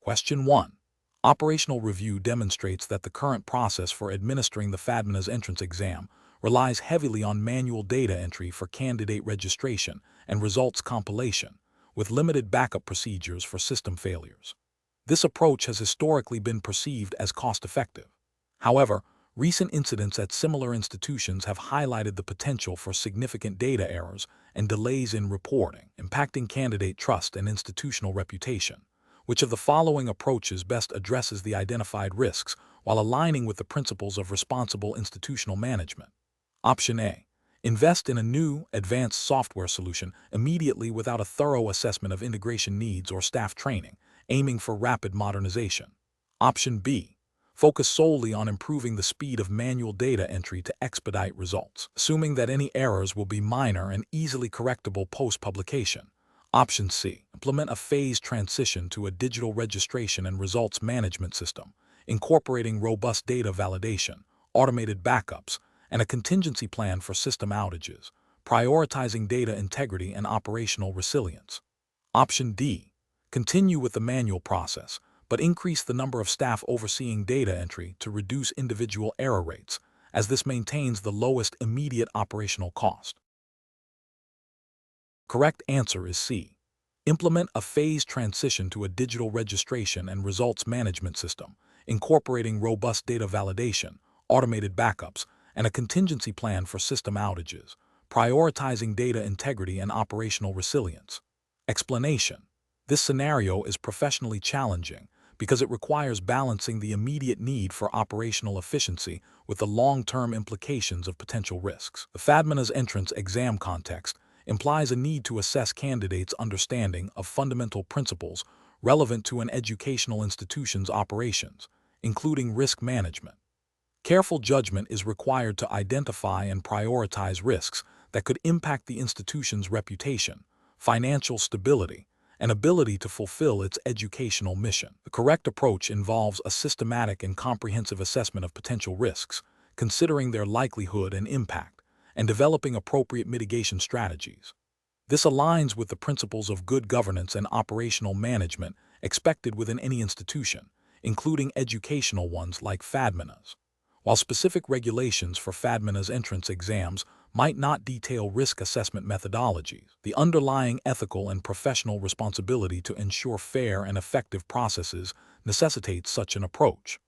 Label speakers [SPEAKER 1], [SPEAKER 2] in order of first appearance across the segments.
[SPEAKER 1] Question 1. Operational review demonstrates that the current process for administering the FADMINAS entrance exam relies heavily on manual data entry for candidate registration and results compilation, with limited backup procedures for system failures. This approach has historically been perceived as cost-effective. However, recent incidents at similar institutions have highlighted the potential for significant data errors and delays in reporting, impacting candidate trust and institutional reputation. Which of the following approaches best addresses the identified risks while aligning with the principles of responsible institutional management? Option A. Invest in a new, advanced software solution immediately without a thorough assessment of integration needs or staff training, aiming for rapid modernization. Option B. Focus solely on improving the speed of manual data entry to expedite results, assuming that any errors will be minor and easily correctable post-publication. Option C. Implement a phased transition to a digital registration and results management system, incorporating robust data validation, automated backups, and a contingency plan for system outages, prioritizing data integrity and operational resilience. Option D. Continue with the manual process, but increase the number of staff overseeing data entry to reduce individual error rates, as this maintains the lowest immediate operational cost. Correct answer is C. Implement a phased transition to a digital registration and results management system, incorporating robust data validation, automated backups, and a contingency plan for system outages, prioritizing data integrity and operational resilience. Explanation: this scenario is professionally challenging because it requires balancing the immediate need for operational efficiency with the long-term implications of potential risks. The FADMINAS entrance exam context implies a need to assess candidates' understanding of fundamental principles relevant to an educational institution's operations, including risk management. Careful judgment is required to identify and prioritize risks that could impact the institution's reputation, financial stability, and ability to fulfill its educational mission. The correct approach involves a systematic and comprehensive assessment of potential risks, considering their likelihood and impact, and developing appropriate mitigation strategies. This aligns with the principles of good governance and operational management expected within any institution, including educational ones like FADMINAS. While specific regulations for FADMINAS entrance exams might not detail risk assessment methodologies, the underlying ethical and professional responsibility to ensure fair and effective processes necessitates such an approach.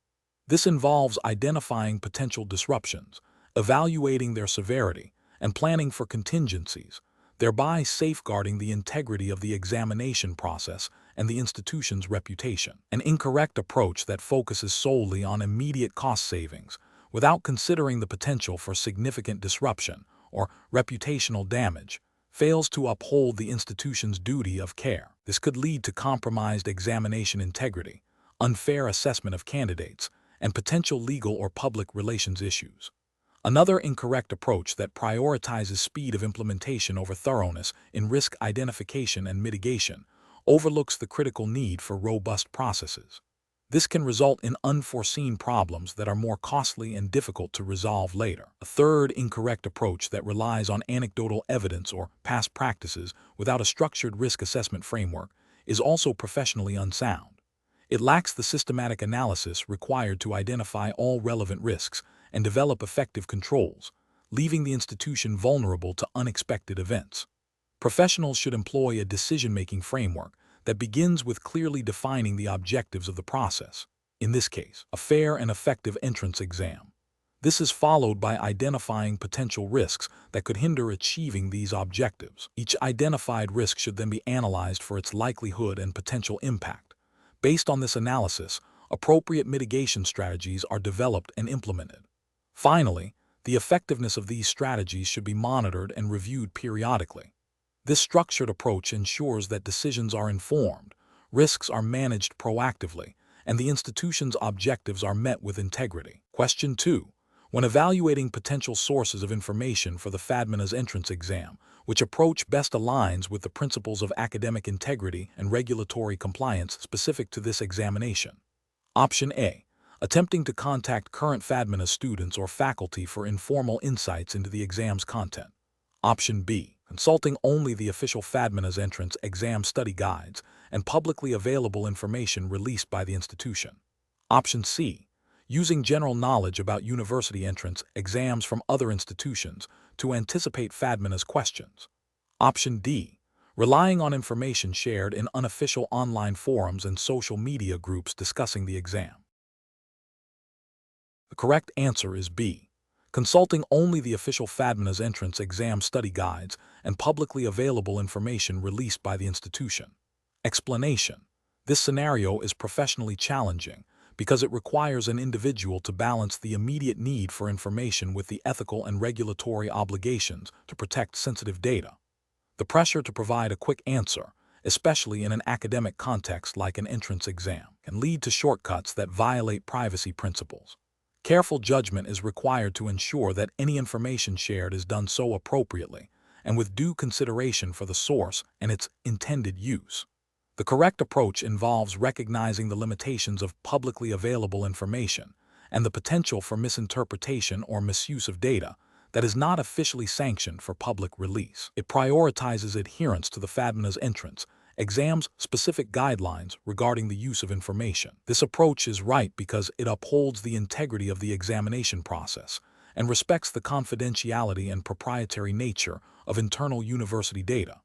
[SPEAKER 1] This involves identifying potential disruptions, evaluating their severity, and planning for contingencies, thereby safeguarding the integrity of the examination process and the institution's reputation. An incorrect approach that focuses solely on immediate cost savings without considering the potential for significant disruption or reputational damage fails to uphold the institution's duty of care. This could lead to compromised examination integrity, unfair assessment of candidates, and potential legal or public relations issues. Another incorrect approach that prioritizes speed of implementation over thoroughness in risk identification and mitigation overlooks the critical need for robust processes. This can result in unforeseen problems that are more costly and difficult to resolve later. A third incorrect approach that relies on anecdotal evidence or past practices without a structured risk assessment framework is also professionally unsound. It lacks the systematic analysis required to identify all relevant risks and develop effective controls, leaving the institution vulnerable to unexpected events. Professionals should employ a decision-making framework that begins with clearly defining the objectives of the process, in this case, a fair and effective entrance exam. This is followed by identifying potential risks that could hinder achieving these objectives. Each identified risk should then be analyzed for its likelihood and potential impact. Based on this analysis, appropriate mitigation strategies are developed and implemented. Finally, the effectiveness of these strategies should be monitored and reviewed periodically. This structured approach ensures that decisions are informed, risks are managed proactively, and the institution's objectives are met with integrity. Question 2. When evaluating potential sources of information for the FADMINAS entrance exam, which approach best aligns with the principles of academic integrity and regulatory compliance specific to this examination? Option A. Attempting to contact current FADMINAS students or faculty for informal insights into the exam's content. Option B. Consulting only the official FADMINAS entrance exam study guides and publicly available information released by the institution. Option C. Using general knowledge about university entrance exams from other institutions to anticipate FADMINAS questions. Option D. Relying on information shared in unofficial online forums and social media groups discussing the exam. The correct answer is B. Consulting only the official FADMINAS entrance exam study guides and publicly available information released by the institution. Explanation: this scenario is professionally challenging because it requires an individual to balance the immediate need for information with the ethical and regulatory obligations to protect sensitive data. The pressure to provide a quick answer, especially in an academic context like an entrance exam, can lead to shortcuts that violate privacy principles. Careful judgment is required to ensure that any information shared is done so appropriately and with due consideration for the source and its intended use. The correct approach involves recognizing the limitations of publicly available information and the potential for misinterpretation or misuse of data that is not officially sanctioned for public release. It prioritizes adherence to the FADMINAS entrance exams specific guidelines regarding the use of information. This approach is right because it upholds the integrity of the examination process and respects the confidentiality and proprietary nature of internal university data.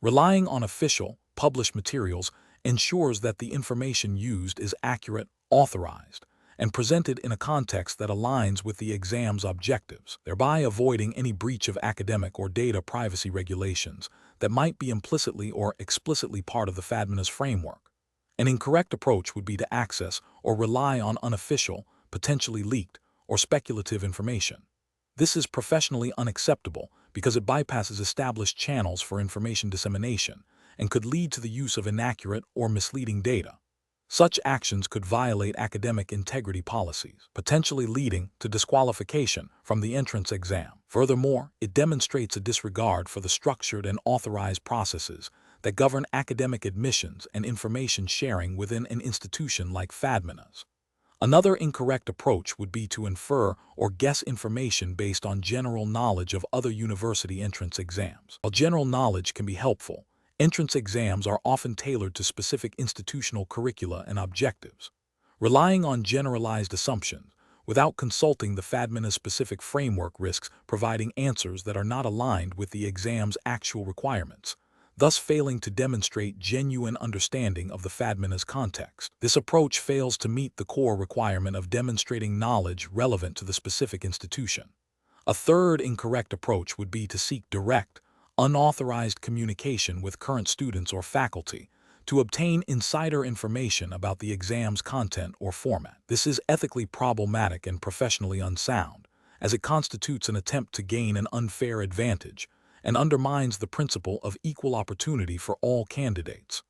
[SPEAKER 1] Relying on official, published materials ensures that the information used is accurate, authorized, and presented in a context that aligns with the exam's objectives, thereby avoiding any breach of academic or data privacy regulations that might be implicitly or explicitly part of the FADMINAS framework. An incorrect approach would be to access or rely on unofficial, potentially leaked, or speculative information. This is professionally unacceptable because it bypasses established channels for information dissemination and could lead to the use of inaccurate or misleading data. Such actions could violate academic integrity policies, potentially leading to disqualification from the entrance exam. Furthermore, it demonstrates a disregard for the structured and authorized processes that govern academic admissions and information sharing within an institution like FADMINAS. Another incorrect approach would be to infer or guess information based on general knowledge of other university entrance exams. While general knowledge can be helpful, entrance exams are often tailored to specific institutional curricula and objectives. Relying on generalized assumptions without consulting the FADMINAS-specific framework risks providing answers that are not aligned with the exam's actual requirements, thus failing to demonstrate genuine understanding of the FADMINAS context. This approach fails to meet the core requirement of demonstrating knowledge relevant to the specific institution. A third incorrect approach would be to seek direct, unauthorized communication with current students or faculty to obtain insider information about the exam's content or format. This is ethically problematic and professionally unsound, as it constitutes an attempt to gain an unfair advantage and undermines the principle of equal opportunity for all candidates.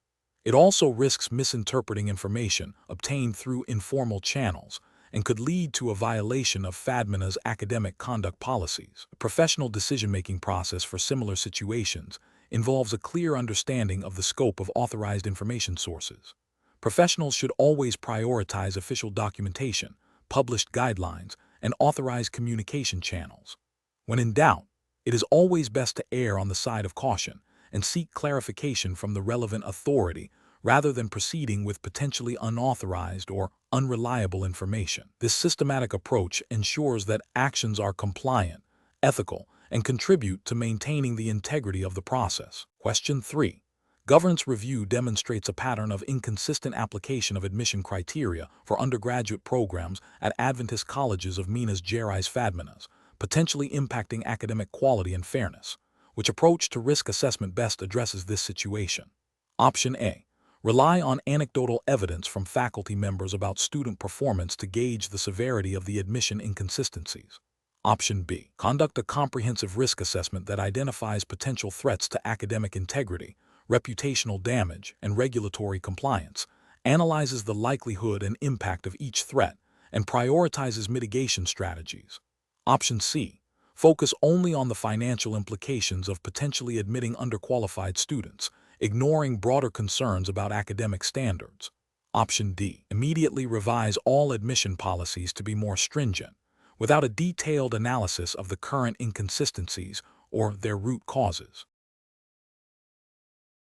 [SPEAKER 1] It also risks misinterpreting information obtained through informal channels and could lead to a violation of FADMINA's academic conduct policies. The professional decision-making process for similar situations involves a clear understanding of the scope of authorized information sources. Professionals should always prioritize official documentation, published guidelines, and authorized communication channels. When in doubt, it is always best to err on the side of caution and seek clarification from the relevant authority rather than proceeding with potentially unauthorized or unreliable information. This systematic approach ensures that actions are compliant, ethical, and contribute to maintaining the integrity of the process. Question 3. Governance review demonstrates a pattern of inconsistent application of admission criteria for undergraduate programs at Adventist colleges of Minas Gerais FADMINAS, potentially impacting academic quality and fairness. Which approach to risk assessment best addresses this situation? Option A. Rely on anecdotal evidence from faculty members about student performance to gauge the severity of the admission inconsistencies. Option B. Conduct a comprehensive risk assessment that identifies potential threats to academic integrity, reputational damage, and regulatory compliance, analyzes the likelihood and impact of each threat, and prioritizes mitigation strategies. Option C. Focus only on the financial implications of potentially admitting underqualified students, ignoring broader concerns about academic standards. Option D. Immediately revise all admission policies to be more stringent, without a detailed analysis of the current inconsistencies or their root causes.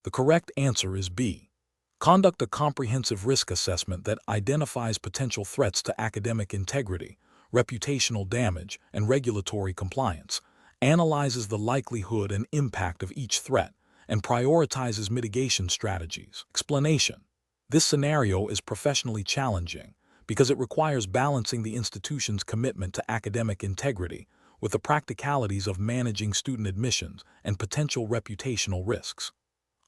[SPEAKER 1] The correct answer is B. Conduct a comprehensive risk assessment that identifies potential threats to academic integrity, reputational damage, and regulatory compliance, analyzes the likelihood and impact of each threat, and prioritizes mitigation strategies. Explanation: this scenario is professionally challenging because it requires balancing the institution's commitment to academic integrity with the practicalities of managing student admissions and potential reputational risks.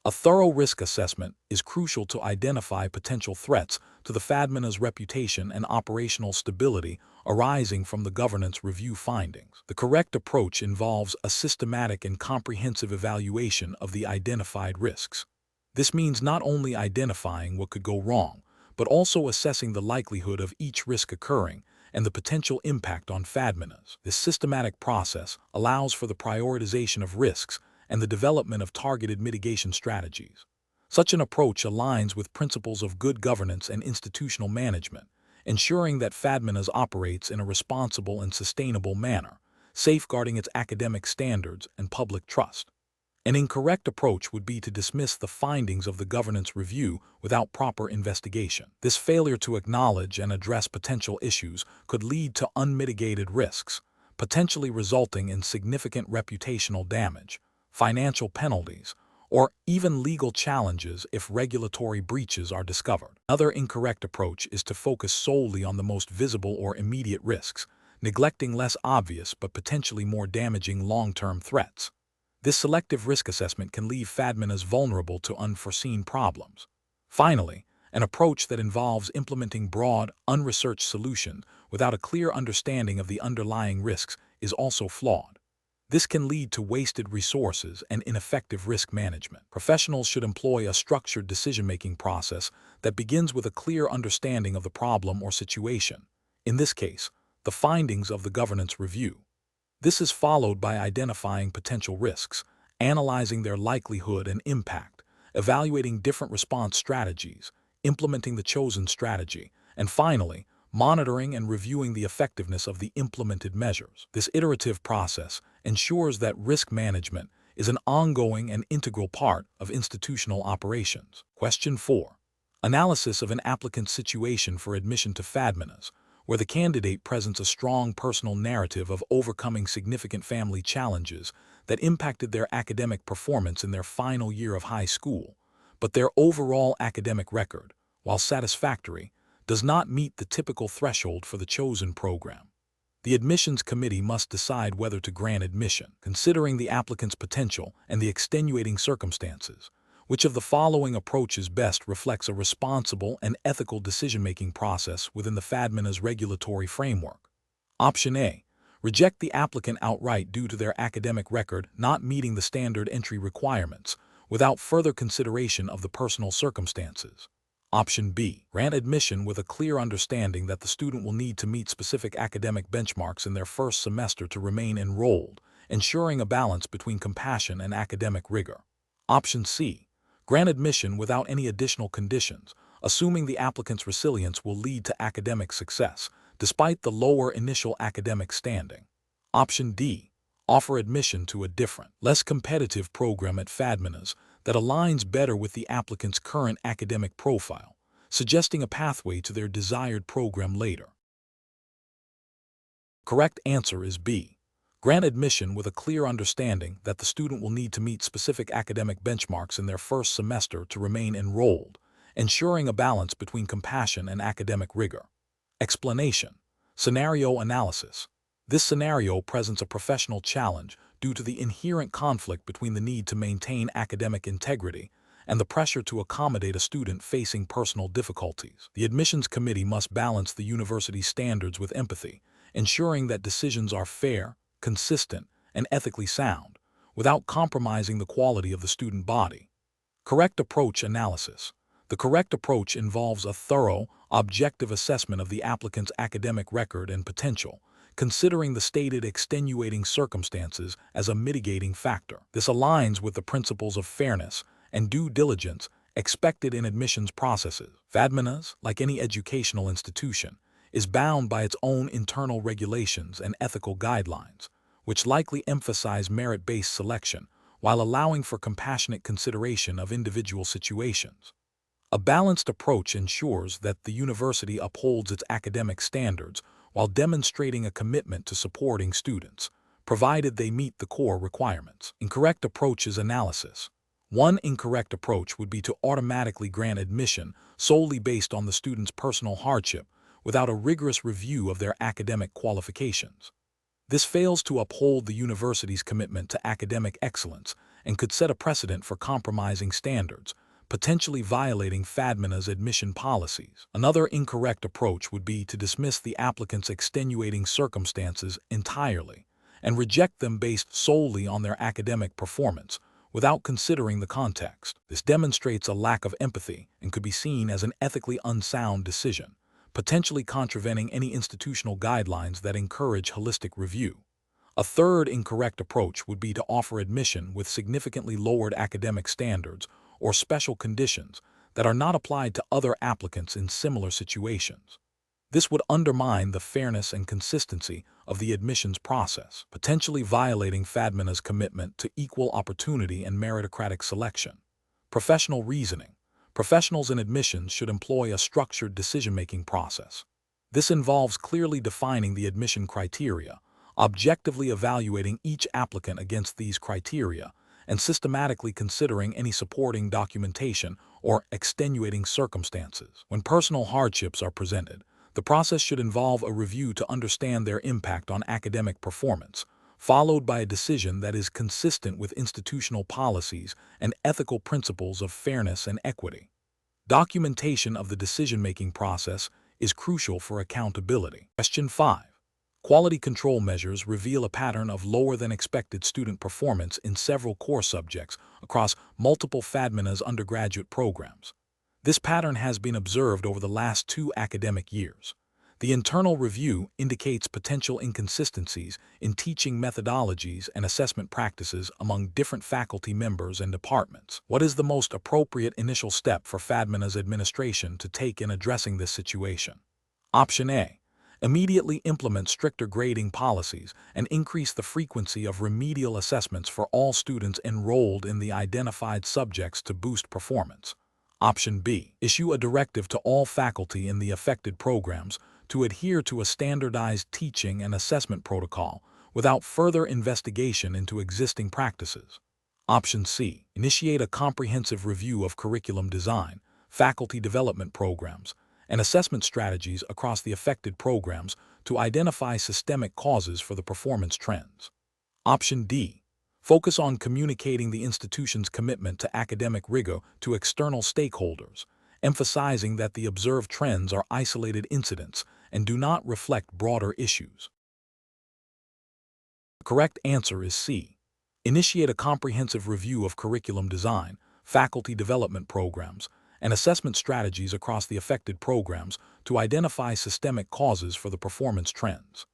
[SPEAKER 1] A thorough risk assessment is crucial to identify potential threats to the FADMINA's reputation and operational stability arising from the governance review findings. The correct approach involves a systematic and comprehensive evaluation of the identified risks. This means not only identifying what could go wrong, but also assessing the likelihood of each risk occurring and the potential impact on FADMINAS. This systematic process allows for the prioritization of risks and the development of targeted mitigation strategies. Such an approach aligns with principles of good governance and institutional management, ensuring that FADMINAS operates in a responsible and sustainable manner, safeguarding its academic standards and public trust. An incorrect approach would be to dismiss the findings of the governance review without proper investigation. This failure to acknowledge and address potential issues could lead to unmitigated risks, potentially resulting in significant reputational damage, financial penalties, or even legal challenges if regulatory breaches are discovered. Another incorrect approach is to focus solely on the most visible or immediate risks, neglecting less obvious but potentially more damaging long-term threats. This selective risk assessment can leave FADMINAS vulnerable to unforeseen problems. Finally, an approach that involves implementing broad, unresearched solutions without a clear understanding of the underlying risks is also flawed. This can lead to wasted resources and ineffective risk management. Professionals should employ a structured decision-making process that begins with a clear understanding of the problem or situation, in this case, the findings of the governance review. This is followed by identifying potential risks, analyzing their likelihood and impact, evaluating different response strategies, implementing the chosen strategy, and finally, monitoring and reviewing the effectiveness of the implemented measures. This iterative process ensures that risk management is an ongoing and integral part of institutional operations. Question 4. Analysis of an applicant's situation for admission to FADMINAS, where the candidate presents a strong personal narrative of overcoming significant family challenges that impacted their academic performance in their final year of high school, but their overall academic record, while satisfactory, does not meet the typical threshold for the chosen program. The admissions committee must decide whether to grant admission, considering the applicant's potential and the extenuating circumstances. Which of the following approaches best reflects a responsible and ethical decision-making process within the FADMINA's regulatory framework? Option A. Reject the applicant outright due to their academic record not meeting the standard entry requirements, without further consideration of the personal circumstances. Option B. Grant admission with a clear understanding that the student will need to meet specific academic benchmarks in their first semester to remain enrolled, ensuring a balance between compassion and academic rigor. Option C. Grant admission without any additional conditions, assuming the applicant's resilience will lead to academic success, despite the lower initial academic standing. Option D. Offer admission to a different, less competitive program at FADMINAS that aligns better with the applicant's current academic profile, suggesting a pathway to their desired program later. Correct answer is B. Grant admission with a clear understanding that the student will need to meet specific academic benchmarks in their first semester to remain enrolled, ensuring a balance between compassion and academic rigor. Explanation. Scenario analysis. This scenario presents a professional challenge due to the inherent conflict between the need to maintain academic integrity and the pressure to accommodate a student facing personal difficulties. The admissions committee must balance the university's standards with empathy, ensuring that decisions are fair, consistent, and ethically sound, without compromising the quality of the student body. Correct approach analysis. The correct approach involves a thorough, objective assessment of the applicant's academic record and potential, considering the stated extenuating circumstances as a mitigating factor. This aligns with the principles of fairness and due diligence expected in admissions processes. FADMINAS, like any educational institution, is bound by its own internal regulations and ethical guidelines, which likely emphasize merit-based selection while allowing for compassionate consideration of individual situations. A balanced approach ensures that the university upholds its academic standards while demonstrating a commitment to supporting students, provided they meet the core requirements. Incorrect approach is analysis. One incorrect approach would be to automatically grant admission solely based on the student's personal hardship without a rigorous review of their academic qualifications. This fails to uphold the university's commitment to academic excellence and could set a precedent for compromising standards, potentially violating FADMINA's admission policies. Another incorrect approach would be to dismiss the applicant's extenuating circumstances entirely and reject them based solely on their academic performance without considering the context. This demonstrates a lack of empathy and could be seen as an ethically unsound decision, potentially contravening any institutional guidelines that encourage holistic review. A third incorrect approach would be to offer admission with significantly lowered academic standards or special conditions that are not applied to other applicants in similar situations. This would undermine the fairness and consistency of the admissions process, potentially violating FADMINA's commitment to equal opportunity and meritocratic selection. Professional reasoning. Professionals in admissions should employ a structured decision-making process. This involves clearly defining the admission criteria, objectively evaluating each applicant against these criteria, and systematically considering any supporting documentation or extenuating circumstances. When personal hardships are presented, the process should involve a review to understand their impact on academic performance, followed by a decision that is consistent with institutional policies and ethical principles of fairness and equity. Documentation of the decision-making process is crucial for accountability. Question 5. Quality control measures reveal a pattern of lower than expected student performance in several core subjects across multiple FADMINA's undergraduate programs. This pattern has been observed over the last 2 academic years. The internal review indicates potential inconsistencies in teaching methodologies and assessment practices among different faculty members and departments. What is the most appropriate initial step for FADMINA's administration to take in addressing this situation? Option A. Immediately implement stricter grading policies and increase the frequency of remedial assessments for all students enrolled in the identified subjects to boost performance. Option B. Issue a directive to all faculty in the affected programs to adhere to a standardized teaching and assessment protocol without further investigation into existing practices. Option C. Initiate a comprehensive review of curriculum design, faculty development programs, and assessment strategies across the affected programs to identify systemic causes for the performance trends. Option D. Focus on communicating the institution's commitment to academic rigor to external stakeholders, emphasizing that the observed trends are isolated incidents and do not reflect broader issues. The correct answer is C. Initiate a comprehensive review of curriculum design, faculty development programs, and assessment strategies across the affected programs to identify systemic causes for the performance trends.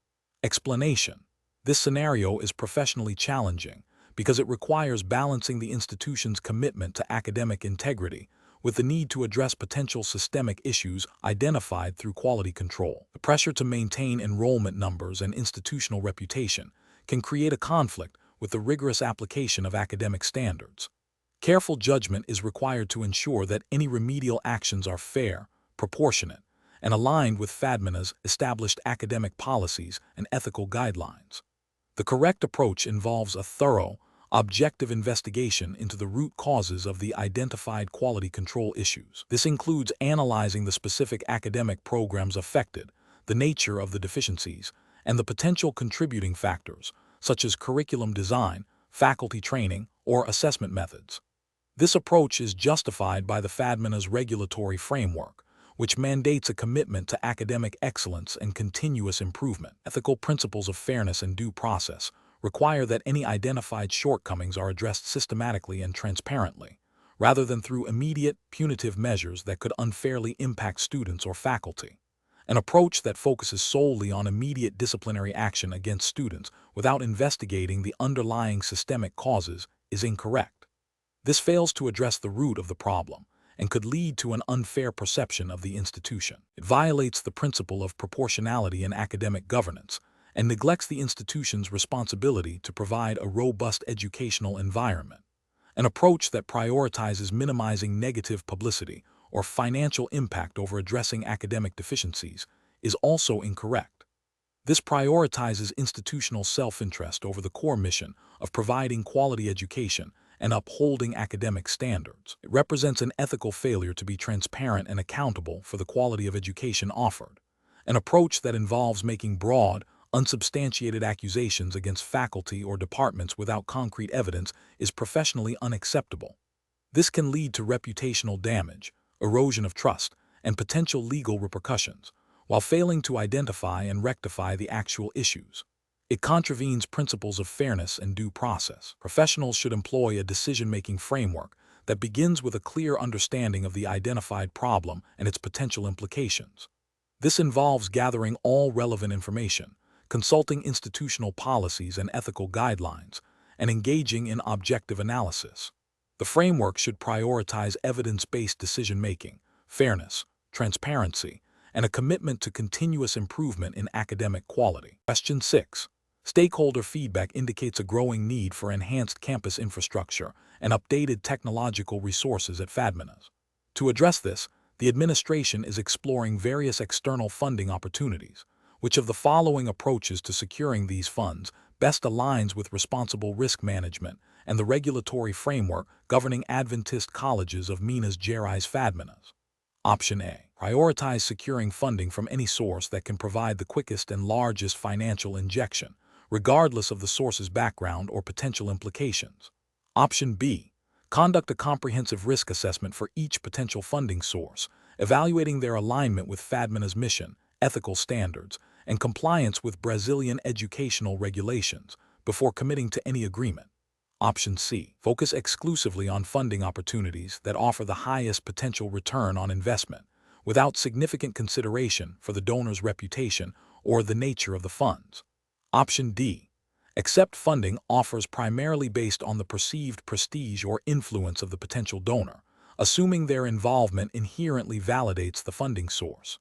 [SPEAKER 1] Explanation. This scenario is professionally challenging because it requires balancing the institution's commitment to academic integrity with the need to address potential systemic issues identified through quality control. The pressure to maintain enrollment numbers and institutional reputation can create a conflict with the rigorous application of academic standards. Careful judgment is required to ensure that any remedial actions are fair, proportionate, and aligned with FADMINA's established academic policies and ethical guidelines. The correct approach involves a thorough, objective investigation into the root causes of the identified quality control issues. This includes analyzing the specific academic programs affected, the nature of the deficiencies, and the potential contributing factors, such as curriculum design, faculty training, or assessment methods. This approach is justified by the FADMINA's regulatory framework, which mandates a commitment to academic excellence and continuous improvement. Ethical principles of fairness and due process require that any identified shortcomings are addressed systematically and transparently, rather than through immediate, punitive measures that could unfairly impact students or faculty. An approach that focuses solely on immediate disciplinary action against students without investigating the underlying systemic causes is incorrect. This fails to address the root of the problem and could lead to an unfair perception of the institution. It violates the principle of proportionality in academic governance and neglects the institution's responsibility to provide a robust educational environment. An approach that prioritizes minimizing negative publicity or financial impact over addressing academic deficiencies is also incorrect. This prioritizes institutional self-interest over the core mission of providing quality education and upholding academic standards. It represents an ethical failure to be transparent and accountable for the quality of education offered. An approach that involves making broad, unsubstantiated accusations against faculty or departments without concrete evidence is professionally unacceptable. This can lead to reputational damage, erosion of trust, and potential legal repercussions, while failing to identify and rectify the actual issues. It contravenes principles of fairness and due process. Professionals should employ a decision-making framework that begins with a clear understanding of the identified problem and its potential implications. This involves gathering all relevant information, consulting institutional policies and ethical guidelines, and engaging in objective analysis. The framework should prioritize evidence-based decision-making, fairness, transparency, and a commitment to continuous improvement in academic quality. Question 6. Stakeholder feedback indicates a growing need for enhanced campus infrastructure and updated technological resources at FADMINAS. To address this, the administration is exploring various external funding opportunities. Which of the following approaches to securing these funds best aligns with responsible risk management and the regulatory framework governing Adventist colleges of Minas Gerais FADMINAS? Option A. Prioritize securing funding from any source that can provide the quickest and largest financial injection, regardless of the source's background or potential implications. Option B. Conduct a comprehensive risk assessment for each potential funding source, evaluating their alignment with FADMINA's mission, ethical standards, and compliance with Brazilian educational regulations before committing to any agreement. Option C. Focus exclusively on funding opportunities that offer the highest potential return on investment, without significant consideration for the donor's reputation or the nature of the funds. Option D. Accept funding offers primarily based on the perceived prestige or influence of the potential donor, assuming their involvement inherently validates the funding source.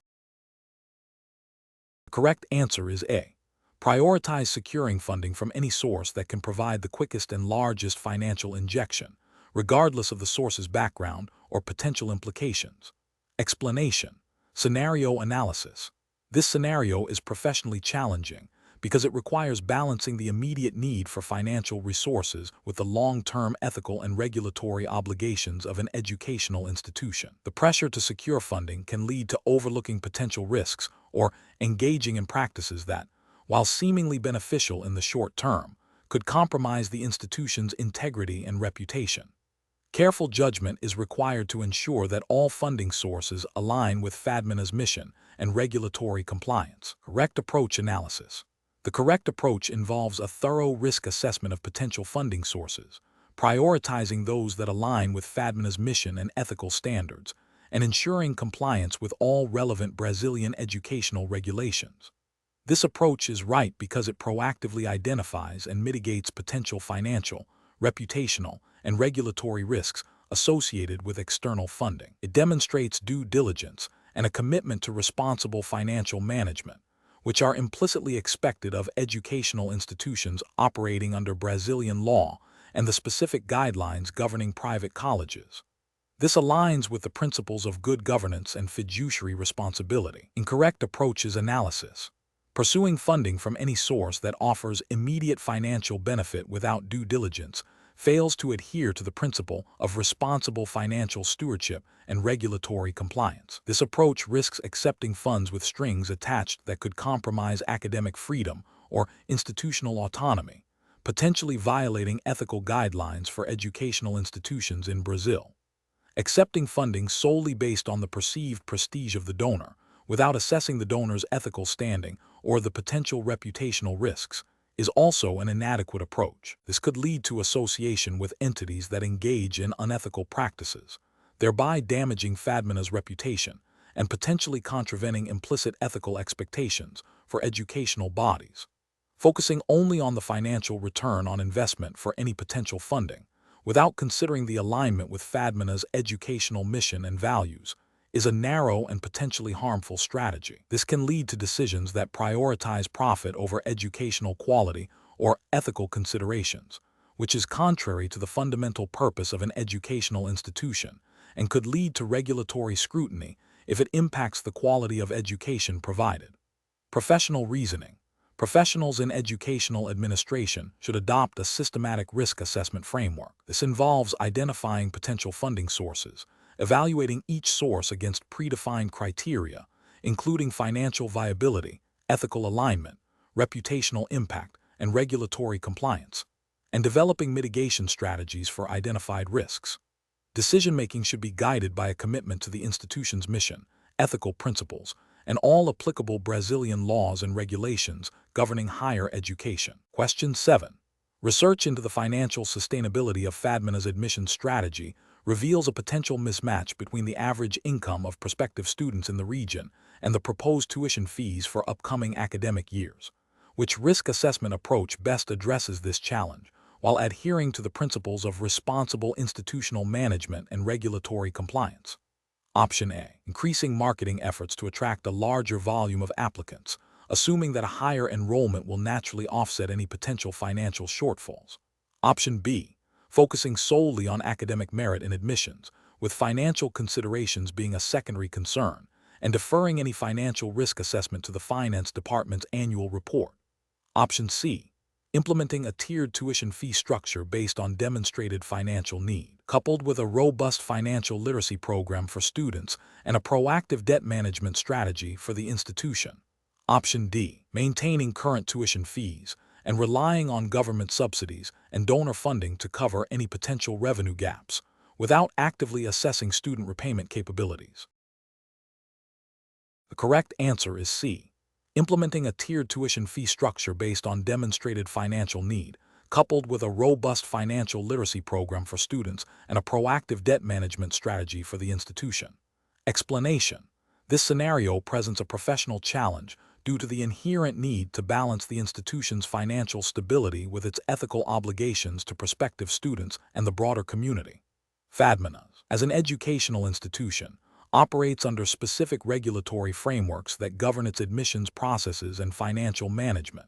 [SPEAKER 1] The correct answer is A. Prioritize securing funding from any source that can provide the quickest and largest financial injection, regardless of the source's background or potential implications. Explanation. Scenario analysis. This scenario is professionally challenging because it requires balancing the immediate need for financial resources with the long-term ethical and regulatory obligations of an educational institution. The pressure to secure funding can lead to overlooking potential risks or engaging in practices that, while seemingly beneficial in the short term, could compromise the institution's integrity and reputation. Careful judgment is required to ensure that all funding sources align with FADMINA's mission and regulatory compliance. Correct approach analysis. The correct approach involves a thorough risk assessment of potential funding sources, prioritizing those that align with FADMINA's mission and ethical standards, and ensuring compliance with all relevant Brazilian educational regulations. This approach is right because it proactively identifies and mitigates potential financial, reputational, and regulatory risks associated with external funding. It demonstrates due diligence and a commitment to responsible financial management, which are implicitly expected of educational institutions operating under Brazilian law and the specific guidelines governing private colleges. This aligns with the principles of good governance and fiduciary responsibility. Incorrect approaches analysis. Pursuing funding from any source that offers immediate financial benefit without due diligence fails to adhere to the principle of responsible financial stewardship and regulatory compliance. This approach risks accepting funds with strings attached that could compromise academic freedom or institutional autonomy, potentially violating ethical guidelines for educational institutions in Brazil. Accepting funding solely based on the perceived prestige of the donor, without assessing the donor's ethical standing or the potential reputational risks, is also an inadequate approach. This could lead to association with entities that engage in unethical practices, thereby damaging FADMINA's reputation and potentially contravening implicit ethical expectations for educational bodies. Focusing only on the financial return on investment for any potential funding, without considering the alignment with FADMINA's educational mission and values, is a narrow and potentially harmful strategy. This can lead to decisions that prioritize profit over educational quality or ethical considerations, which is contrary to the fundamental purpose of an educational institution and could lead to regulatory scrutiny if it impacts the quality of education provided. Professional reasoning. Professionals in educational administration should adopt a systematic risk assessment framework. This involves identifying potential funding sources, evaluating each source against predefined criteria, including financial viability, ethical alignment, reputational impact, and regulatory compliance, and developing mitigation strategies for identified risks. Decision-making should be guided by a commitment to the institution's mission, ethical principles, and all applicable Brazilian laws and regulations governing higher education. Question 7. Research into the financial sustainability of FADMINA's admission strategy reveals a potential mismatch between the average income of prospective students in the region and the proposed tuition fees for upcoming academic years. Which risk assessment approach best addresses this challenge, while adhering to the principles of responsible institutional management and regulatory compliance? Option A. Increasing marketing efforts to attract a larger volume of applicants, assuming that a higher enrollment will naturally offset any potential financial shortfalls. Option B. Focusing solely on academic merit in admissions, with financial considerations being a secondary concern, and deferring any financial risk assessment to the Finance Department's annual report. Option C. Implementing a tiered tuition fee structure based on demonstrated financial need, coupled with a robust financial literacy program for students and a proactive debt management strategy for the institution. Option D. Maintaining current tuition fees and relying on government subsidies and donor funding to cover any potential revenue gaps, without actively assessing student repayment capabilities. The correct answer is C. Implementing a tiered tuition fee structure based on demonstrated financial need, coupled with a robust financial literacy program for students and a proactive debt management strategy for the institution. Explanation. This scenario presents a professional challenge due to the inherent need to balance the institution's financial stability with its ethical obligations to prospective students and the broader community. FADMINAS, as an educational institution, operates under specific regulatory frameworks that govern its admissions processes and financial management.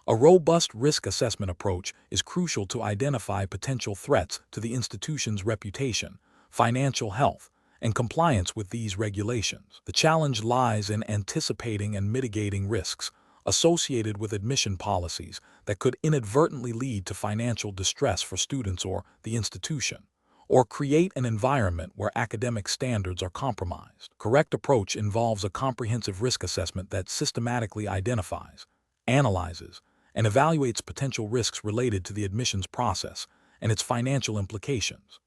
[SPEAKER 1] A robust risk assessment approach is crucial to identify potential threats to the institution's reputation, financial health, and compliance with these regulations. The challenge lies in anticipating and mitigating risks associated with admission policies that could inadvertently lead to financial distress for students or the institution, or create an environment where academic standards are compromised. Correct approach involves a comprehensive risk assessment that systematically identifies, analyzes, and evaluates potential risks related to the admissions process and its financial implications.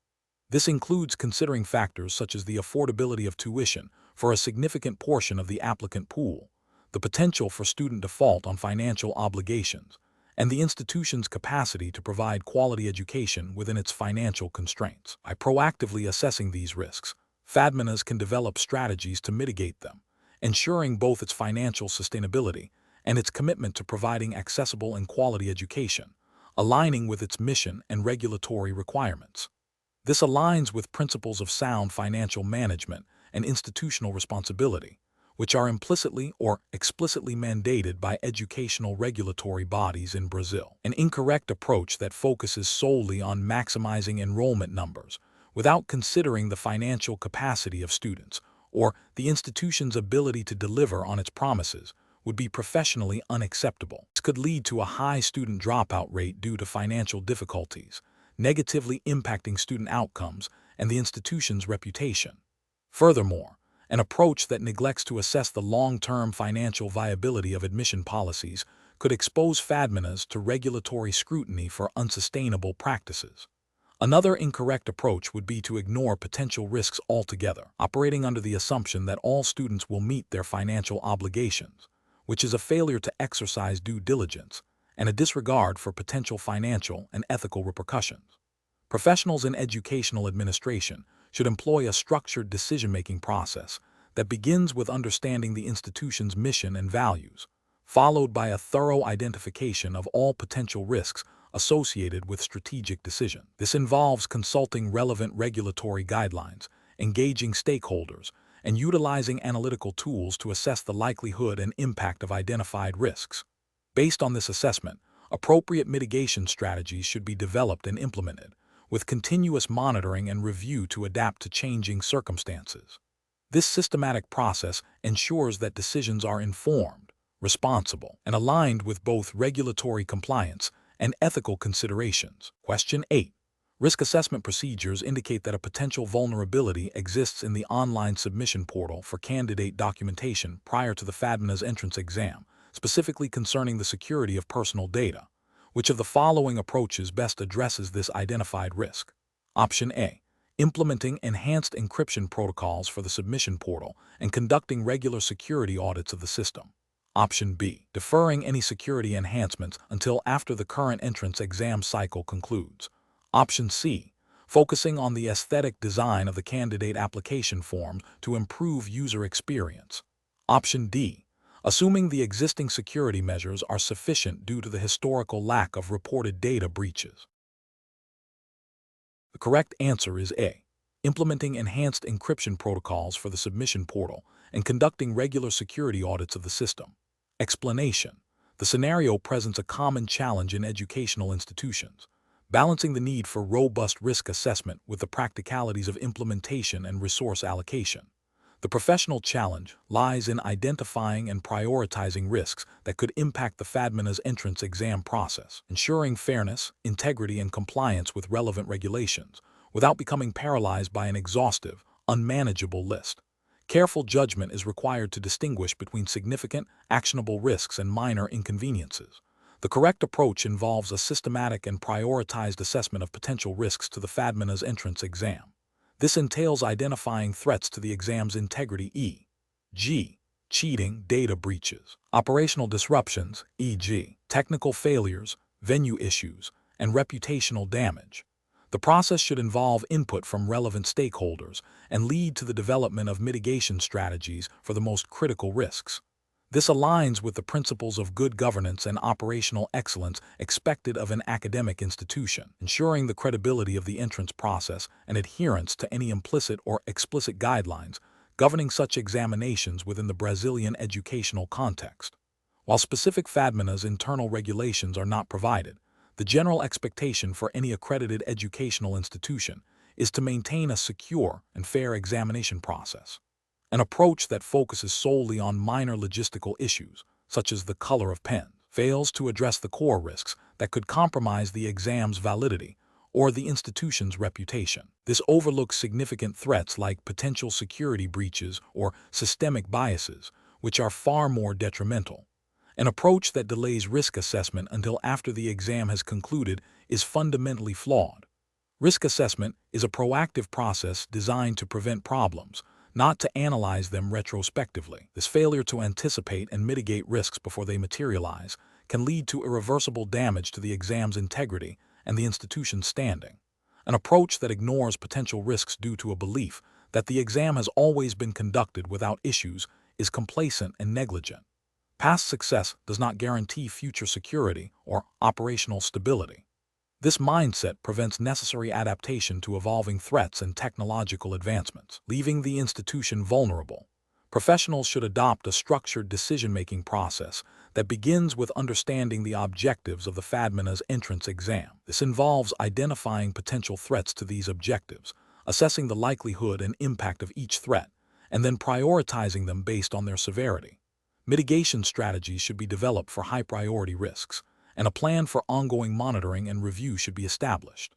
[SPEAKER 1] This includes considering factors such as the affordability of tuition for a significant portion of the applicant pool, the potential for student default on financial obligations, and the institution's capacity to provide quality education within its financial constraints. By proactively assessing these risks, FADMINAS can develop strategies to mitigate them, ensuring both its financial sustainability and its commitment to providing accessible and quality education, aligning with its mission and regulatory requirements. This aligns with principles of sound financial management and institutional responsibility, which are implicitly or explicitly mandated by educational regulatory bodies in Brazil. An incorrect approach that focuses solely on maximizing enrollment numbers without considering the financial capacity of students or the institution's ability to deliver on its promises would be professionally unacceptable. This could lead to a high student dropout rate due to financial difficulties, negatively impacting student outcomes and the institution's reputation. Furthermore, an approach that neglects to assess the long-term financial viability of admission policies could expose FADMINAS to regulatory scrutiny for unsustainable practices. Another incorrect approach would be to ignore potential risks altogether, operating under the assumption that all students will meet their financial obligations, which is a failure to exercise due diligence and a disregard for potential financial and ethical repercussions. Professionals in educational administration should employ a structured decision-making process that begins with understanding the institution's mission and values, followed by a thorough identification of all potential risks associated with strategic decisions. This involves consulting relevant regulatory guidelines, engaging stakeholders, and utilizing analytical tools to assess the likelihood and impact of identified risks. Based on this assessment, appropriate mitigation strategies should be developed and implemented, with continuous monitoring and review to adapt to changing circumstances. This systematic process ensures that decisions are informed, responsible, and aligned with both regulatory compliance and ethical considerations. Question 8. Risk assessment procedures indicate that a potential vulnerability exists in the online submission portal for candidate documentation prior to the FADMINAS entrance exam, specifically concerning the security of personal data. Which of the following approaches best addresses this identified risk? Option A. Implementing enhanced encryption protocols for the submission portal and conducting regular security audits of the system. Option B. Deferring any security enhancements until after the current entrance exam cycle concludes. Option C. Focusing on the aesthetic design of the candidate application form to improve user experience. Option D. Assuming the existing security measures are sufficient due to the historical lack of reported data breaches. The correct answer is A. Implementing enhanced encryption protocols for the submission portal and conducting regular security audits of the system. Explanation. The scenario presents a common challenge in educational institutions, balancing the need for robust risk assessment with the practicalities of implementation and resource allocation. The professional challenge lies in identifying and prioritizing risks that could impact the FADMINAS entrance exam process, ensuring fairness, integrity, and compliance with relevant regulations, without becoming paralyzed by an exhaustive, unmanageable list. Careful judgment is required to distinguish between significant, actionable risks and minor inconveniences. The correct approach involves a systematic and prioritized assessment of potential risks to the FADMINAS entrance exam. This entails identifying threats to the exam's integrity, e.g., cheating, data breaches, operational disruptions, e.g., technical failures, venue issues, and reputational damage. The process should involve input from relevant stakeholders and lead to the development of mitigation strategies for the most critical risks. This aligns with the principles of good governance and operational excellence expected of an academic institution, ensuring the credibility of the entrance process and adherence to any implicit or explicit guidelines governing such examinations within the Brazilian educational context. While specific FADMINAS internal regulations are not provided, the general expectation for any accredited educational institution is to maintain a secure and fair examination process. An approach that focuses solely on minor logistical issues, such as the color of pens, fails to address the core risks that could compromise the exam's validity or the institution's reputation. This overlooks significant threats like potential security breaches or systemic biases, which are far more detrimental. An approach that delays risk assessment until after the exam has concluded is fundamentally flawed. Risk assessment is a proactive process designed to prevent problems, not to analyze them retrospectively. This failure to anticipate and mitigate risks before they materialize can lead to irreversible damage to the exam's integrity and the institution's standing. An approach that ignores potential risks due to a belief that the exam has always been conducted without issues is complacent and negligent. Past success does not guarantee future security or operational stability. This mindset prevents necessary adaptation to evolving threats and technological advancements, leaving the institution vulnerable. Professionals should adopt a structured decision-making process that begins with understanding the objectives of the FADMINAS entrance exam. This involves identifying potential threats to these objectives, assessing the likelihood and impact of each threat, and then prioritizing them based on their severity. Mitigation strategies should be developed for high-priority risks, and a plan for ongoing monitoring and review should be established.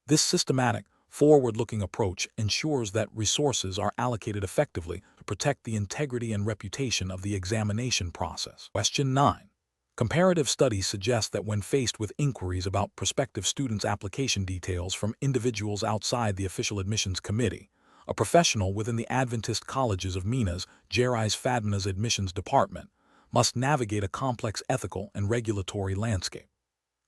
[SPEAKER 1] This systematic, forward-looking approach ensures that resources are allocated effectively to protect the integrity and reputation of the examination process. Question 9. Comparative studies suggest that when faced with inquiries about prospective students' application details from individuals outside the official admissions committee, a professional within the Adventist colleges of Minas, Gerais FADMINAS admissions department must navigate a complex ethical and regulatory landscape.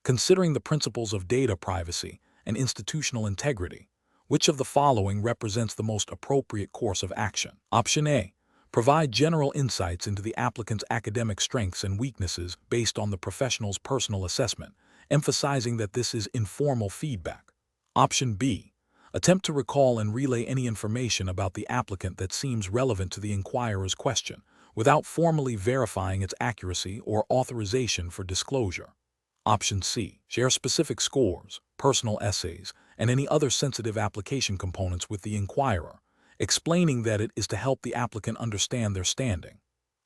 [SPEAKER 1] Considering the principles of data privacy and institutional integrity, which of the following represents the most appropriate course of action? Option A. Provide general insights into the applicant's academic strengths and weaknesses based on the professional's personal assessment, emphasizing that this is informal feedback. Option B. Attempt to recall and relay any information about the applicant that seems relevant to the inquirer's question, without formally verifying its accuracy or authorization for disclosure. Option C. Share specific scores, personal essays, and any other sensitive application components with the inquirer, explaining that it is to help the applicant understand their standing.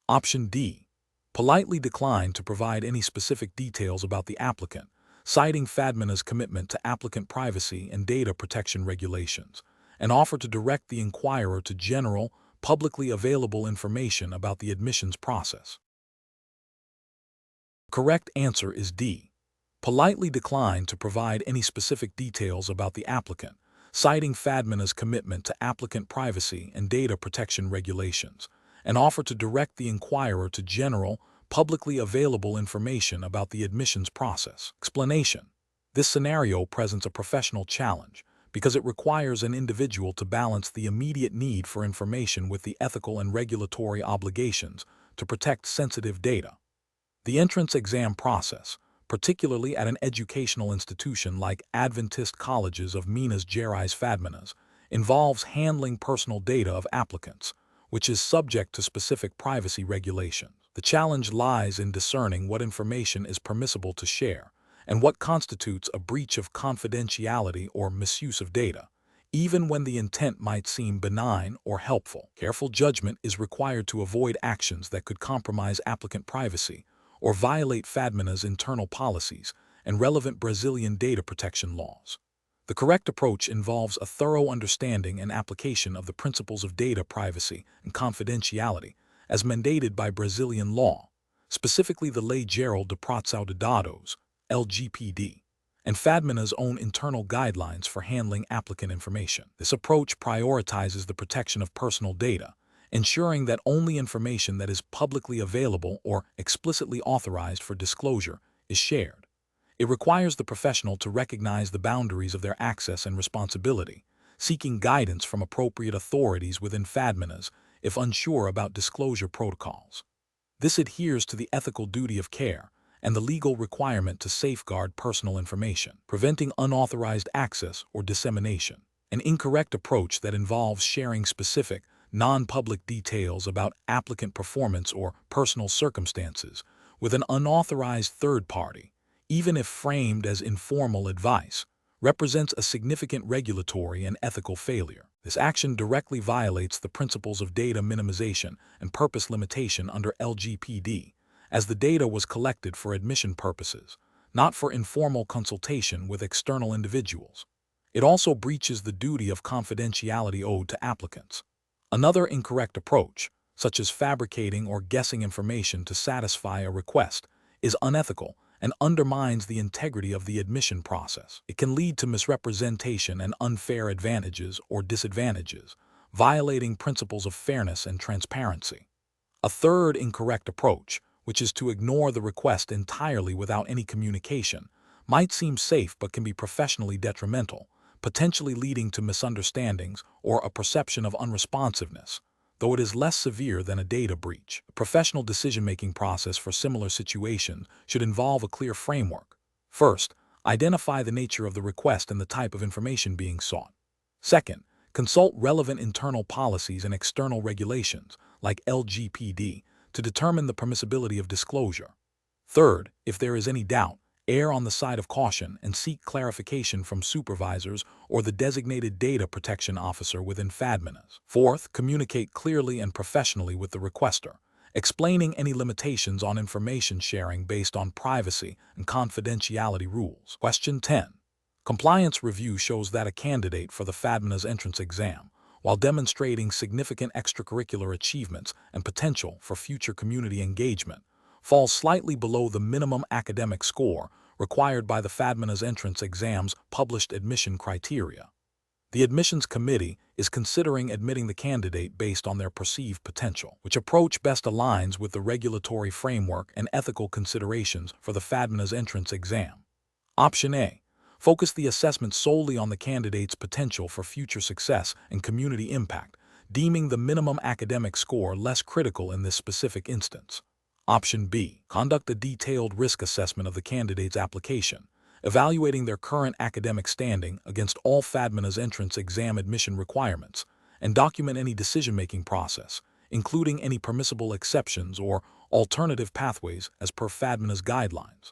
[SPEAKER 1] Option D. Politely decline to provide any specific details about the applicant, citing FADMINA's commitment to applicant privacy and data protection regulations, and offer to direct the inquirer to general, publicly available information about the admissions process. The correct answer is D. Politely decline to provide any specific details about the applicant, citing FADMINA's commitment to applicant privacy and data protection regulations, and offer to direct the inquirer to general, publicly available information about the admissions process. Explanation. This scenario presents a professional challenge because it requires an individual to balance the immediate need for information with the ethical and regulatory obligations to protect sensitive data. The entrance exam process, particularly at an educational institution like Adventist colleges of Minas Gerais FADMINAS, involves handling personal data of applicants, which is subject to specific privacy regulations. The challenge lies in discerning what information is permissible to share and what constitutes a breach of confidentiality or misuse of data, even when the intent might seem benign or helpful. Careful judgment is required to avoid actions that could compromise applicant privacy or violate FADMINA's internal policies and relevant Brazilian data protection laws. The correct approach involves a thorough understanding and application of the principles of data privacy and confidentiality as mandated by Brazilian law, specifically the Lei Geral de Proteção de Dados, LGPD, and FADMINA's own internal guidelines for handling applicant information. This approach prioritizes the protection of personal data, ensuring that only information that is publicly available or explicitly authorized for disclosure is shared. It requires the professional to recognize the boundaries of their access and responsibility, seeking guidance from appropriate authorities within FADMINAS if unsure about disclosure protocols. This adheres to the ethical duty of care and the legal requirement to safeguard personal information, preventing unauthorized access or dissemination. An incorrect approach that involves sharing specific, non-public details about applicant performance or personal circumstances with an unauthorized third party, even if framed as informal advice, represents a significant regulatory and ethical failure. This action directly violates the principles of data minimization and purpose limitation under LGPD, as the data was collected for admission purposes, not for informal consultation with external individuals. It also breaches the duty of confidentiality owed to applicants. Another incorrect approach, such as fabricating or guessing information to satisfy a request, is unethical and undermines the integrity of the admission process. It can lead to misrepresentation and unfair advantages or disadvantages, violating principles of fairness and transparency. A third incorrect approach, which is to ignore the request entirely without any communication, might seem safe but can be professionally detrimental, potentially leading to misunderstandings or a perception of unresponsiveness, though it is less severe than a data breach. A professional decision-making process for similar situations should involve a clear framework. First, identify the nature of the request and the type of information being sought. Second, consult relevant internal policies and external regulations, like LGPD, to determine the permissibility of disclosure. Third, if there is any doubt, err on the side of caution and seek clarification from supervisors or the designated data protection officer within FADMINAS. Fourth, communicate clearly and professionally with the requester, explaining any limitations on information sharing based on privacy and confidentiality rules. Question 10. Compliance review shows that a candidate for the FADMINAS entrance exam, while demonstrating significant extracurricular achievements and potential for future community engagement, falls slightly below the minimum academic score required by the FADMINAS entrance exam's published admission criteria. The admissions committee is considering admitting the candidate based on their perceived potential. Which approach best aligns with the regulatory framework and ethical considerations for the FADMINAS entrance exam? Option A. Focus the assessment solely on the candidate's potential for future success and community impact, deeming the minimum academic score less critical in this specific instance. Option B. Conduct a detailed risk assessment of the candidate's application, evaluating their current academic standing against all FADMINAS entrance exam admission requirements, and document any decision-making process, including any permissible exceptions or alternative pathways as per FADMINAS guidelines.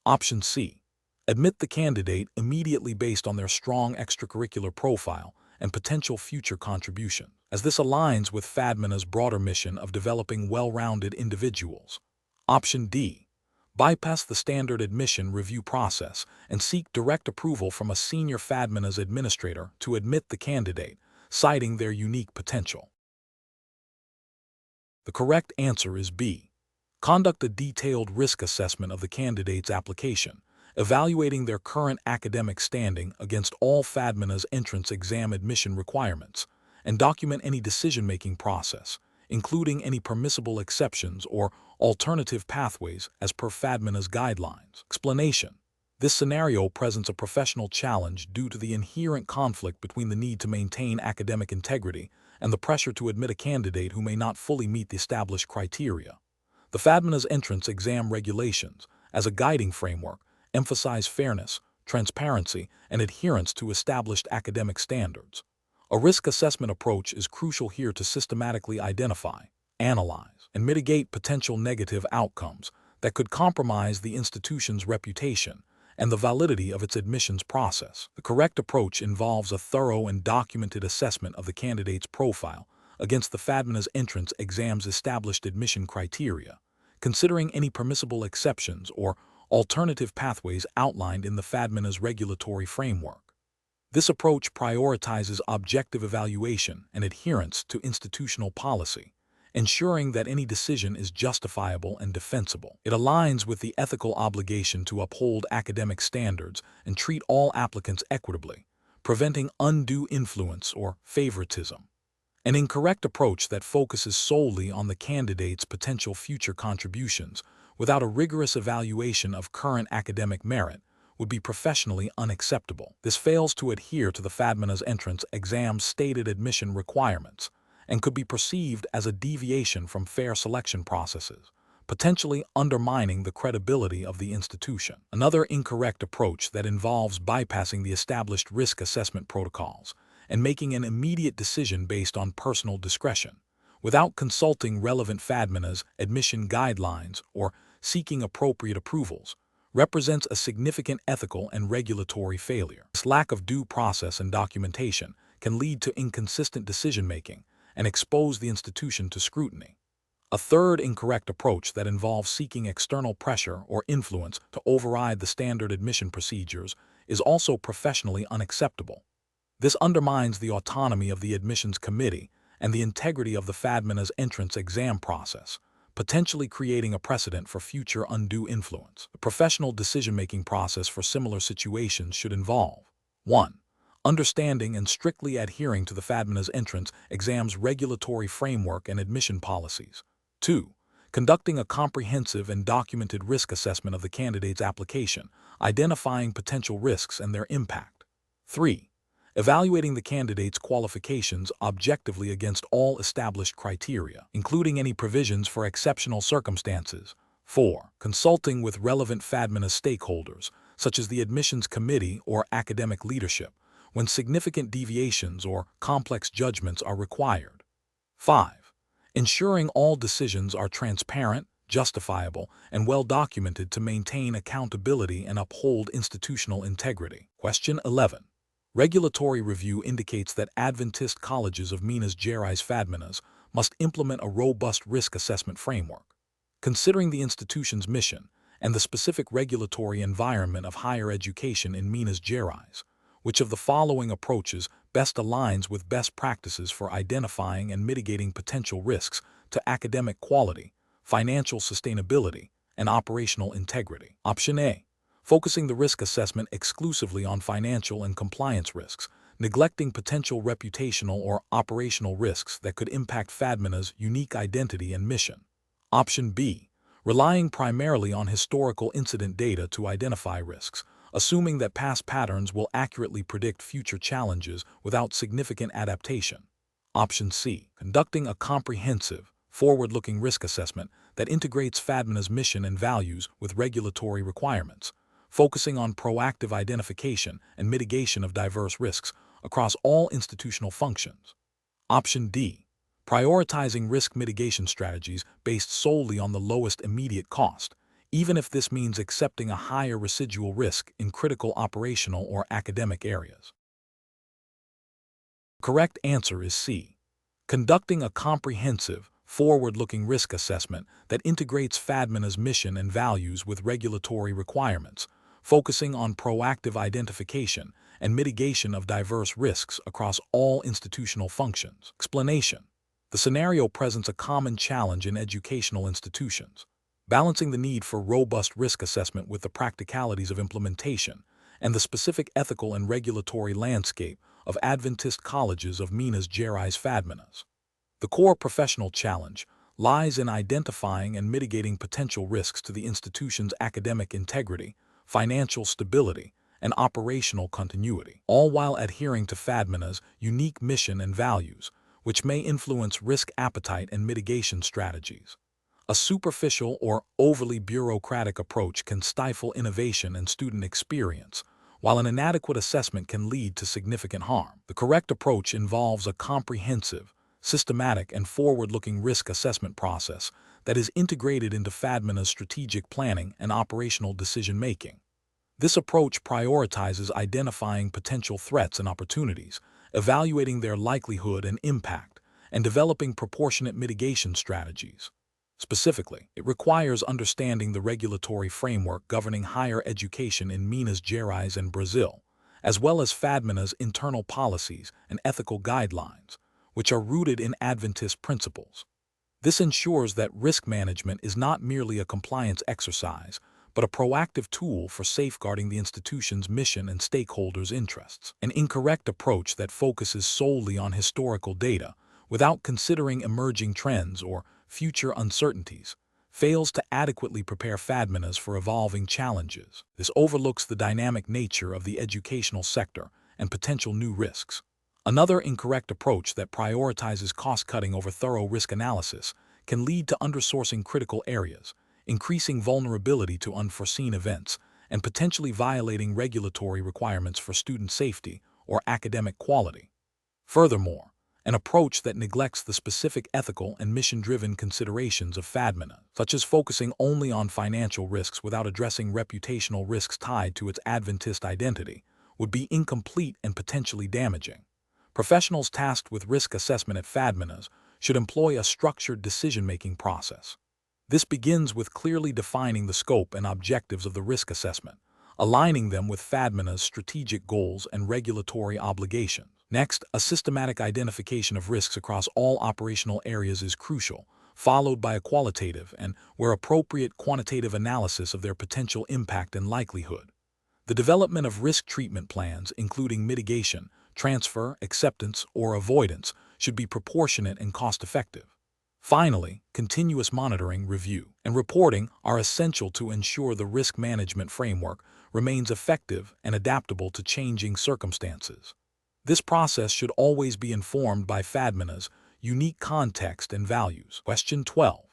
[SPEAKER 1] Option C. Admit the candidate immediately based on their strong extracurricular profile and potential future contribution, as this aligns with FADMINA's broader mission of developing well-rounded individuals. Option D. Bypass the standard admission review process and seek direct approval from a senior FADMINAS administrator to admit the candidate, citing their unique potential. The correct answer is B. Conduct a detailed risk assessment of the candidate's application, evaluating their current academic standing against all FADMINAS entrance exam admission requirements, and document any decision-making process, including any permissible exceptions or alternative pathways as per FADMINA's guidelines. Explanation. This scenario presents a professional challenge due to the inherent conflict between the need to maintain academic integrity and the pressure to admit a candidate who may not fully meet the established criteria. The FADMINA's entrance exam regulations, as a guiding framework, emphasize fairness, transparency, and adherence to established academic standards. A risk assessment approach is crucial here to systematically identify, analyze, and mitigate potential negative outcomes that could compromise the institution's reputation and the validity of its admissions process. The correct approach involves a thorough and documented assessment of the candidate's profile against the FADMINA's entrance exam's established admission criteria, considering any permissible exceptions or alternative pathways outlined in the FADMINA's regulatory framework. This approach prioritizes objective evaluation and adherence to institutional policy, ensuring that any decision is justifiable and defensible. It aligns with the ethical obligation to uphold academic standards and treat all applicants equitably, preventing undue influence or favoritism. An incorrect approach that focuses solely on the candidate's potential future contributions without a rigorous evaluation of current academic merit would be professionally unacceptable. This fails to adhere to the FADMINA's entrance exam's stated admission requirements and could be perceived as a deviation from fair selection processes, potentially undermining the credibility of the institution. Another incorrect approach that involves bypassing the established risk assessment protocols and making an immediate decision based on personal discretion, without consulting relevant FADMINA's admission guidelines or seeking appropriate approvals, represents a significant ethical and regulatory failure. This lack of due process and documentation can lead to inconsistent decision-making and expose the institution to scrutiny. A third incorrect approach that involves seeking external pressure or influence to override the standard admission procedures is also professionally unacceptable. This undermines the autonomy of the admissions committee and the integrity of the FADMINA's entrance exam process, potentially creating a precedent for future undue influence. The professional decision-making process for similar situations should involve 1. Understanding and strictly adhering to the FADMINA's entrance exam's regulatory framework and admission policies. 2. Conducting a comprehensive and documented risk assessment of the candidate's application, identifying potential risks and their impact. 3. Evaluating the candidate's qualifications objectively against all established criteria, including any provisions for exceptional circumstances. 4. Consulting with relevant FADMINAS stakeholders, such as the admissions committee or academic leadership, when significant deviations or complex judgments are required. 5. Ensuring all decisions are transparent, justifiable, and well documented to maintain accountability and uphold institutional integrity. Question 11. Regulatory review indicates that Adventist colleges of Minas Gerais FADMINAS must implement a robust risk assessment framework. Considering the institution's mission and the specific regulatory environment of higher education in Minas Gerais, which of the following approaches best aligns with best practices for identifying and mitigating potential risks to academic quality, financial sustainability, and operational integrity? Option A. Focusing the risk assessment exclusively on financial and compliance risks, neglecting potential reputational or operational risks that could impact FADMINA's unique identity and mission. Option B. Relying primarily on historical incident data to identify risks, assuming that past patterns will accurately predict future challenges without significant adaptation. Option C. Conducting a comprehensive, forward-looking risk assessment that integrates FADMINA's mission and values with regulatory requirements, focusing on proactive identification and mitigation of diverse risks across all institutional functions. Option D. Prioritizing risk mitigation strategies based solely on the lowest immediate cost, even if this means accepting a higher residual risk in critical operational or academic areas. The correct answer is C. Conducting a comprehensive, forward-looking risk assessment that integrates FADMINA's mission and values with regulatory requirements, focusing on proactive identification and mitigation of diverse risks across all institutional functions. Explanation. The scenario presents a common challenge in educational institutions, balancing the need for robust risk assessment with the practicalities of implementation and the specific ethical and regulatory landscape of Adventist colleges of Minas Gerais FADMINAS. The core professional challenge lies in identifying and mitigating potential risks to the institution's academic integrity, financial stability, and operational continuity, all while adhering to FADMINA's unique mission and values, which may influence risk appetite and mitigation strategies. A superficial or overly bureaucratic approach can stifle innovation and student experience, while an inadequate assessment can lead to significant harm. The correct approach involves a comprehensive, systematic, and forward-looking risk assessment process that is integrated into FADMINA's strategic planning and operational decision-making. This approach prioritizes identifying potential threats and opportunities, evaluating their likelihood and impact, and developing proportionate mitigation strategies. Specifically, it requires understanding the regulatory framework governing higher education in Minas Gerais and Brazil, as well as FADMINA's internal policies and ethical guidelines, which are rooted in Adventist principles. This ensures that risk management is not merely a compliance exercise, but a proactive tool for safeguarding the institution's mission and stakeholders' interests. An incorrect approach that focuses solely on historical data, without considering emerging trends or future uncertainties, fails to adequately prepare FADMINAS for evolving challenges. This overlooks the dynamic nature of the educational sector and potential new risks. Another incorrect approach that prioritizes cost-cutting over thorough risk analysis can lead to undersourcing critical areas, increasing vulnerability to unforeseen events, and potentially violating regulatory requirements for student safety or academic quality. Furthermore, an approach that neglects the specific ethical and mission-driven considerations of FADMINA, such as focusing only on financial risks without addressing reputational risks tied to its Adventist identity, would be incomplete and potentially damaging. Professionals tasked with risk assessment at FADMINAS should employ a structured decision-making process. This begins with clearly defining the scope and objectives of the risk assessment, aligning them with FADMINA's strategic goals and regulatory obligations. Next, a systematic identification of risks across all operational areas is crucial, followed by a qualitative and, where appropriate, quantitative analysis of their potential impact and likelihood. The development of risk treatment plans, including mitigation, transfer, acceptance, or avoidance, should be proportionate and cost-effective. Finally, continuous monitoring, review, and reporting are essential to ensure the risk management framework remains effective and adaptable to changing circumstances. This process should always be informed by FADMINA's unique context and values. Question 12.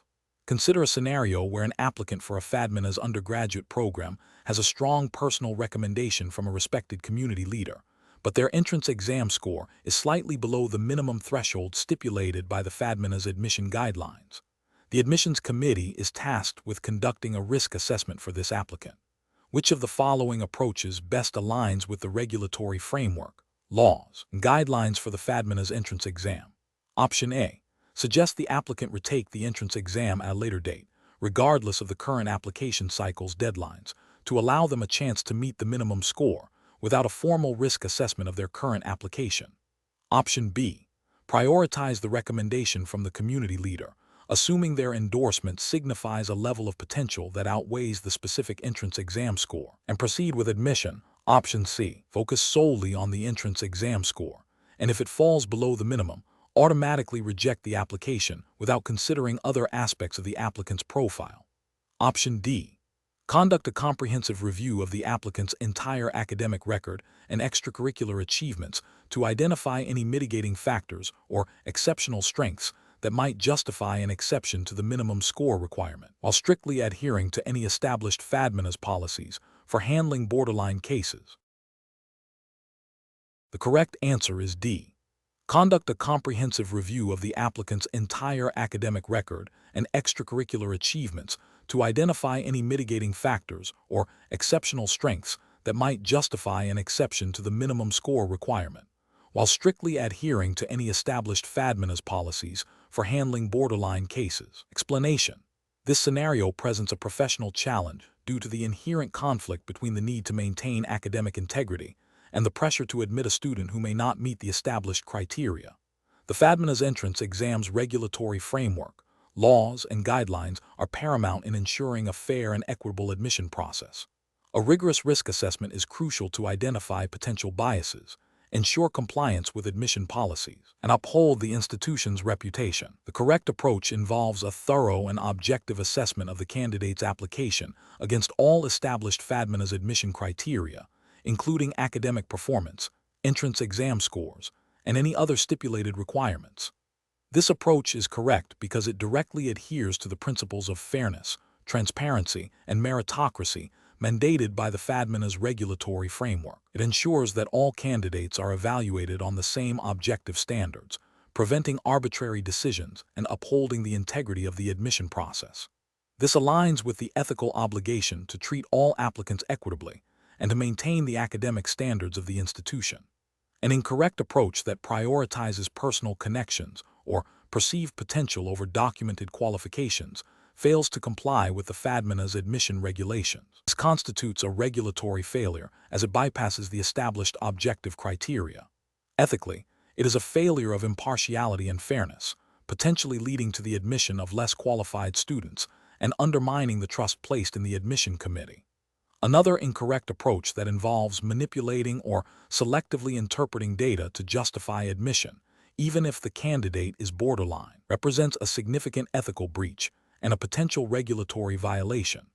[SPEAKER 1] Consider a scenario where an applicant for a FADMINA's undergraduate program has a strong personal recommendation from a respected community leader, but their entrance exam score is slightly below the minimum threshold stipulated by the FADMINA's admission guidelines. The admissions committee is tasked with conducting a risk assessment for this applicant. Which of the following approaches best aligns with the regulatory framework, laws, and guidelines for the FADMINA's entrance exam? Option A. Suggest the applicant retake the entrance exam at a later date, regardless of the current application cycle's deadlines, to allow them a chance to meet the minimum score without a formal risk assessment of their current application. Option B. Prioritize the recommendation from the community leader, assuming their endorsement signifies a level of potential that outweighs the specific entrance exam score, and proceed with admission. Option C. Focus solely on the entrance exam score, and if it falls below the minimum, automatically reject the application without considering other aspects of the applicant's profile. Option D. Conduct a comprehensive review of the applicant's entire academic record and extracurricular achievements to identify any mitigating factors or exceptional strengths that might justify an exception to the minimum score requirement, while strictly adhering to any established FADMINA's policies for handling borderline cases. The correct answer is D. Conduct a comprehensive review of the applicant's entire academic record and extracurricular achievements to identify any mitigating factors or exceptional strengths that might justify an exception to the minimum score requirement, while strictly adhering to any established FADMINAS policies for handling borderline cases. Explanation: this scenario presents a professional challenge due to the inherent conflict between the need to maintain academic integrity and the pressure to admit a student who may not meet the established criteria. The FADMINAS entrance exam's regulatory framework, laws, and guidelines are paramount in ensuring a fair and equitable admission process. A rigorous risk assessment is crucial to identify potential biases, ensure compliance with admission policies, and uphold the institution's reputation. The correct approach involves a thorough and objective assessment of the candidate's application against all established FADMINAS admission criteria, including academic performance, entrance exam scores, and any other stipulated requirements. This approach is correct because it directly adheres to the principles of fairness, transparency, and meritocracy mandated by the FADMINAS regulatory framework. It ensures that all candidates are evaluated on the same objective standards, preventing arbitrary decisions and upholding the integrity of the admission process. This aligns with the ethical obligation to treat all applicants equitably and to maintain the academic standards of the institution. An incorrect approach that prioritizes personal connections or perceived potential over documented qualifications fails to comply with the FADMINAS admission regulations. This constitutes a regulatory failure as it bypasses the established objective criteria. Ethically, it is a failure of impartiality and fairness, potentially leading to the admission of less qualified students and undermining the trust placed in the admission committee. Another incorrect approach that involves manipulating or selectively interpreting data to justify admission, even if the candidate is borderline, represents a significant ethical breach and a potential regulatory violation.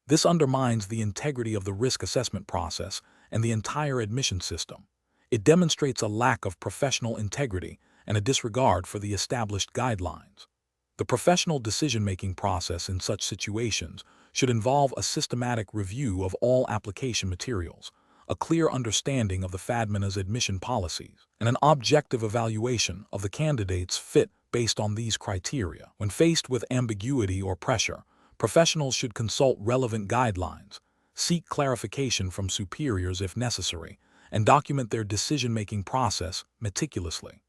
[SPEAKER 1] This undermines the integrity of the risk assessment process and the entire admission system. It demonstrates a lack of professional integrity and a disregard for the established guidelines. The professional decision-making process in such situations should involve a systematic review of all application materials, a clear understanding of the FADMINAS admission policies, and an objective evaluation of the candidate's fit based on these criteria. When faced with ambiguity or pressure, professionals should consult relevant guidelines, seek clarification from superiors if necessary, and document their decision-making process meticulously.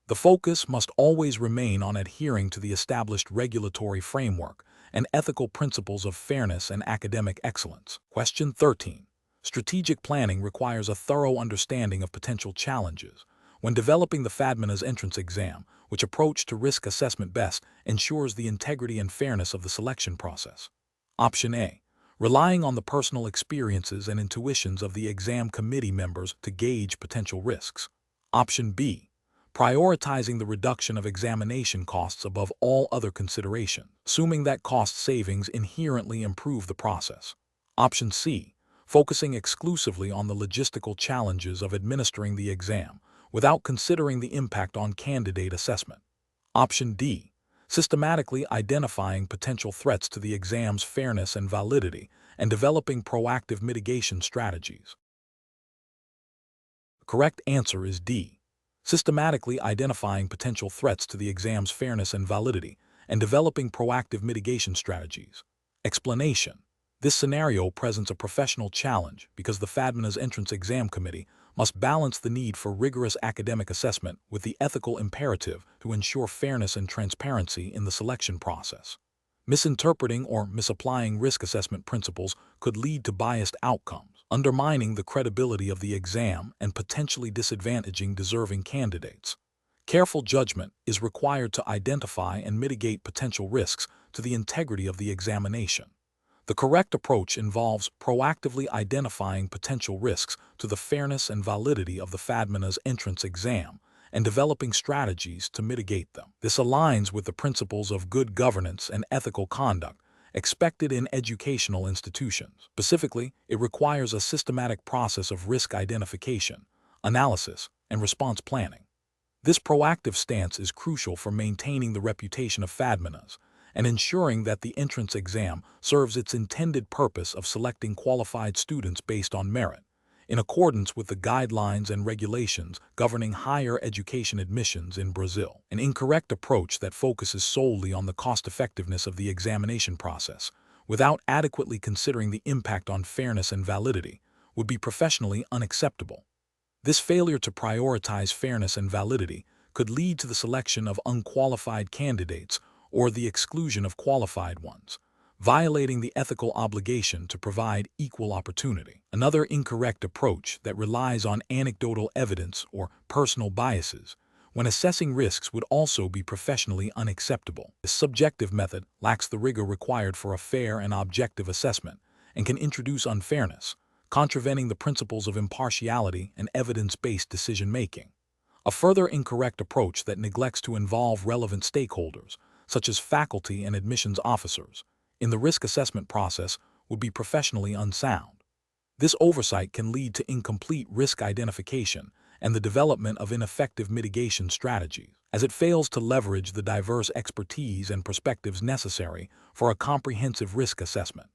[SPEAKER 1] The focus must always remain on adhering to the established regulatory framework and ethical principles of fairness and academic excellence. Question 13. Strategic planning requires a thorough understanding of potential challenges. When developing the FADMINAS entrance exam, which approach to risk assessment best ensures the integrity and fairness of the selection process? Option A. Relying on the personal experiences and intuitions of the exam committee members to gauge potential risks. Option B. Prioritizing the reduction of examination costs above all other considerations, assuming that cost savings inherently improve the process. Option C. Focusing exclusively on the logistical challenges of administering the exam, without considering the impact on candidate assessment. Option D. Systematically identifying potential threats to the exam's fairness and validity and developing proactive mitigation strategies. The correct answer is D. Systematically identifying potential threats to the exam's fairness and validity and developing proactive mitigation strategies. Explanation: this scenario presents a professional challenge because the FADMINAS entrance exam committee must balance the need for rigorous academic assessment with the ethical imperative to ensure fairness and transparency in the selection process. Misinterpreting or misapplying risk assessment principles could lead to biased outcomes, undermining the credibility of the exam and potentially disadvantaging deserving candidates. Careful judgment is required to identify and mitigate potential risks to the integrity of the examination. The correct approach involves proactively identifying potential risks to the fairness and validity of the FADMINAS entrance exam and developing strategies to mitigate them. This aligns with the principles of good governance and ethical conduct expected in educational institutions. Specifically, it requires a systematic process of risk identification, analysis, and response planning. This proactive stance is crucial for maintaining the reputation of FADMINAS and ensuring that the entrance exam serves its intended purpose of selecting qualified students based on merit, in accordance with the guidelines and regulations governing higher education admissions in Brazil. An incorrect approach that focuses solely on the cost-effectiveness of the examination process, without adequately considering the impact on fairness and validity, would be professionally unacceptable. This failure to prioritize fairness and validity could lead to the selection of unqualified candidates or the exclusion of qualified ones, violating the ethical obligation to provide equal opportunity. Another incorrect approach that relies on anecdotal evidence or personal biases when assessing risks would also be professionally unacceptable. This subjective method lacks the rigor required for a fair and objective assessment and can introduce unfairness, contravening the principles of impartiality and evidence-based decision-making. A further incorrect approach that neglects to involve relevant stakeholders, such as faculty and admissions officers, in the risk assessment process would be professionally unsound. This oversight can lead to incomplete risk identification and the development of ineffective mitigation strategies, as it fails to leverage the diverse expertise and perspectives necessary for a comprehensive risk assessment.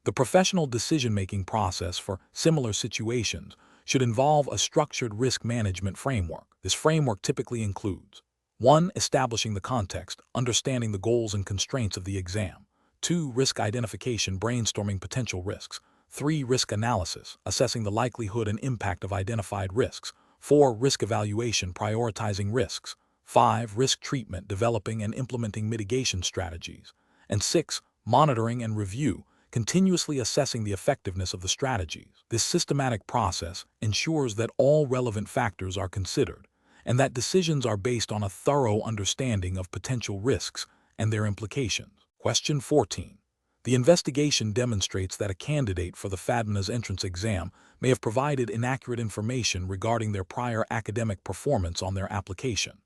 [SPEAKER 1] The professional decision-making process for similar situations should involve a structured risk management framework. This framework typically includes 1. Establishing the context, understanding the goals and constraints of the exam. 2. Risk identification, brainstorming potential risks. 3. Risk analysis, assessing the likelihood and impact of identified risks. 4. Risk evaluation, prioritizing risks. 5. Risk treatment, developing and implementing mitigation strategies. And 6. Monitoring and review, continuously assessing the effectiveness of the strategies. This systematic process ensures that all relevant factors are considered and that decisions are based on a thorough understanding of potential risks and their implications. Question 14. The investigation demonstrates that a candidate for the FADMINAS entrance exam may have provided inaccurate information regarding their prior academic performance on their application.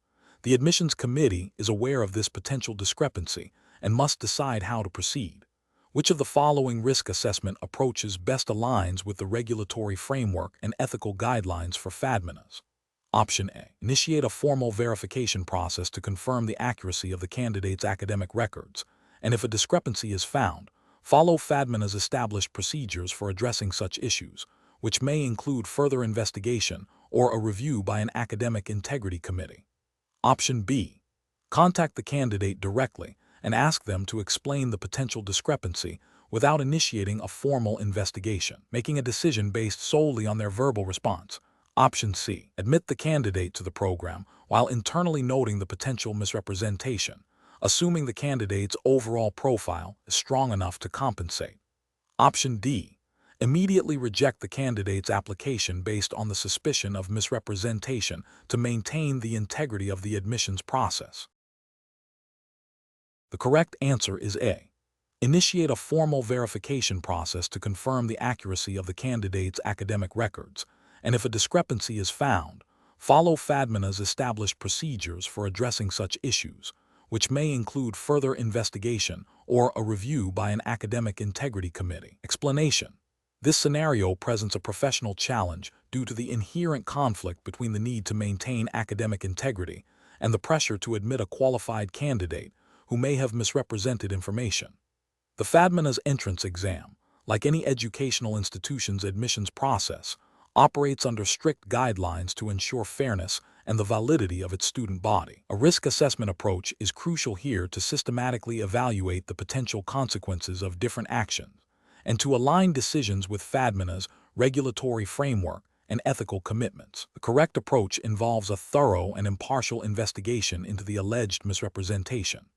[SPEAKER 1] The admissions committee is aware of this potential discrepancy and must decide how to proceed. Which of the following risk assessment approaches best aligns with the regulatory framework and ethical guidelines for FADMINAS? Option A. Initiate a formal verification process to confirm the accuracy of the candidate's academic records, and if a discrepancy is found, follow FADMINA's established procedures for addressing such issues, which may include further investigation or a review by an academic integrity committee. Option B. Contact the candidate directly and ask them to explain the potential discrepancy without initiating a formal investigation, making a decision based solely on their verbal response. Option C. Admit the candidate to the program while internally noting the potential misrepresentation, assuming the candidate's overall profile is strong enough to compensate. Option D. Immediately reject the candidate's application based on the suspicion of misrepresentation to maintain the integrity of the admissions process. The correct answer is A. Initiate a formal verification process to confirm the accuracy of the candidate's academic records, and if a discrepancy is found, follow FADMINA's established procedures for addressing such issues, which may include further investigation or a review by an academic integrity committee. Explanation. This scenario presents a professional challenge due to the inherent conflict between the need to maintain academic integrity and the pressure to admit a qualified candidate who may have misrepresented information. The FADMINA's entrance exam, like any educational institution's admissions process, operates under strict guidelines to ensure fairness and the validity of its student body. A risk assessment approach is crucial here to systematically evaluate the potential consequences of different actions and to align decisions with FADMINA's regulatory framework and ethical commitments. The correct approach involves a thorough and impartial investigation into the alleged misrepresentation.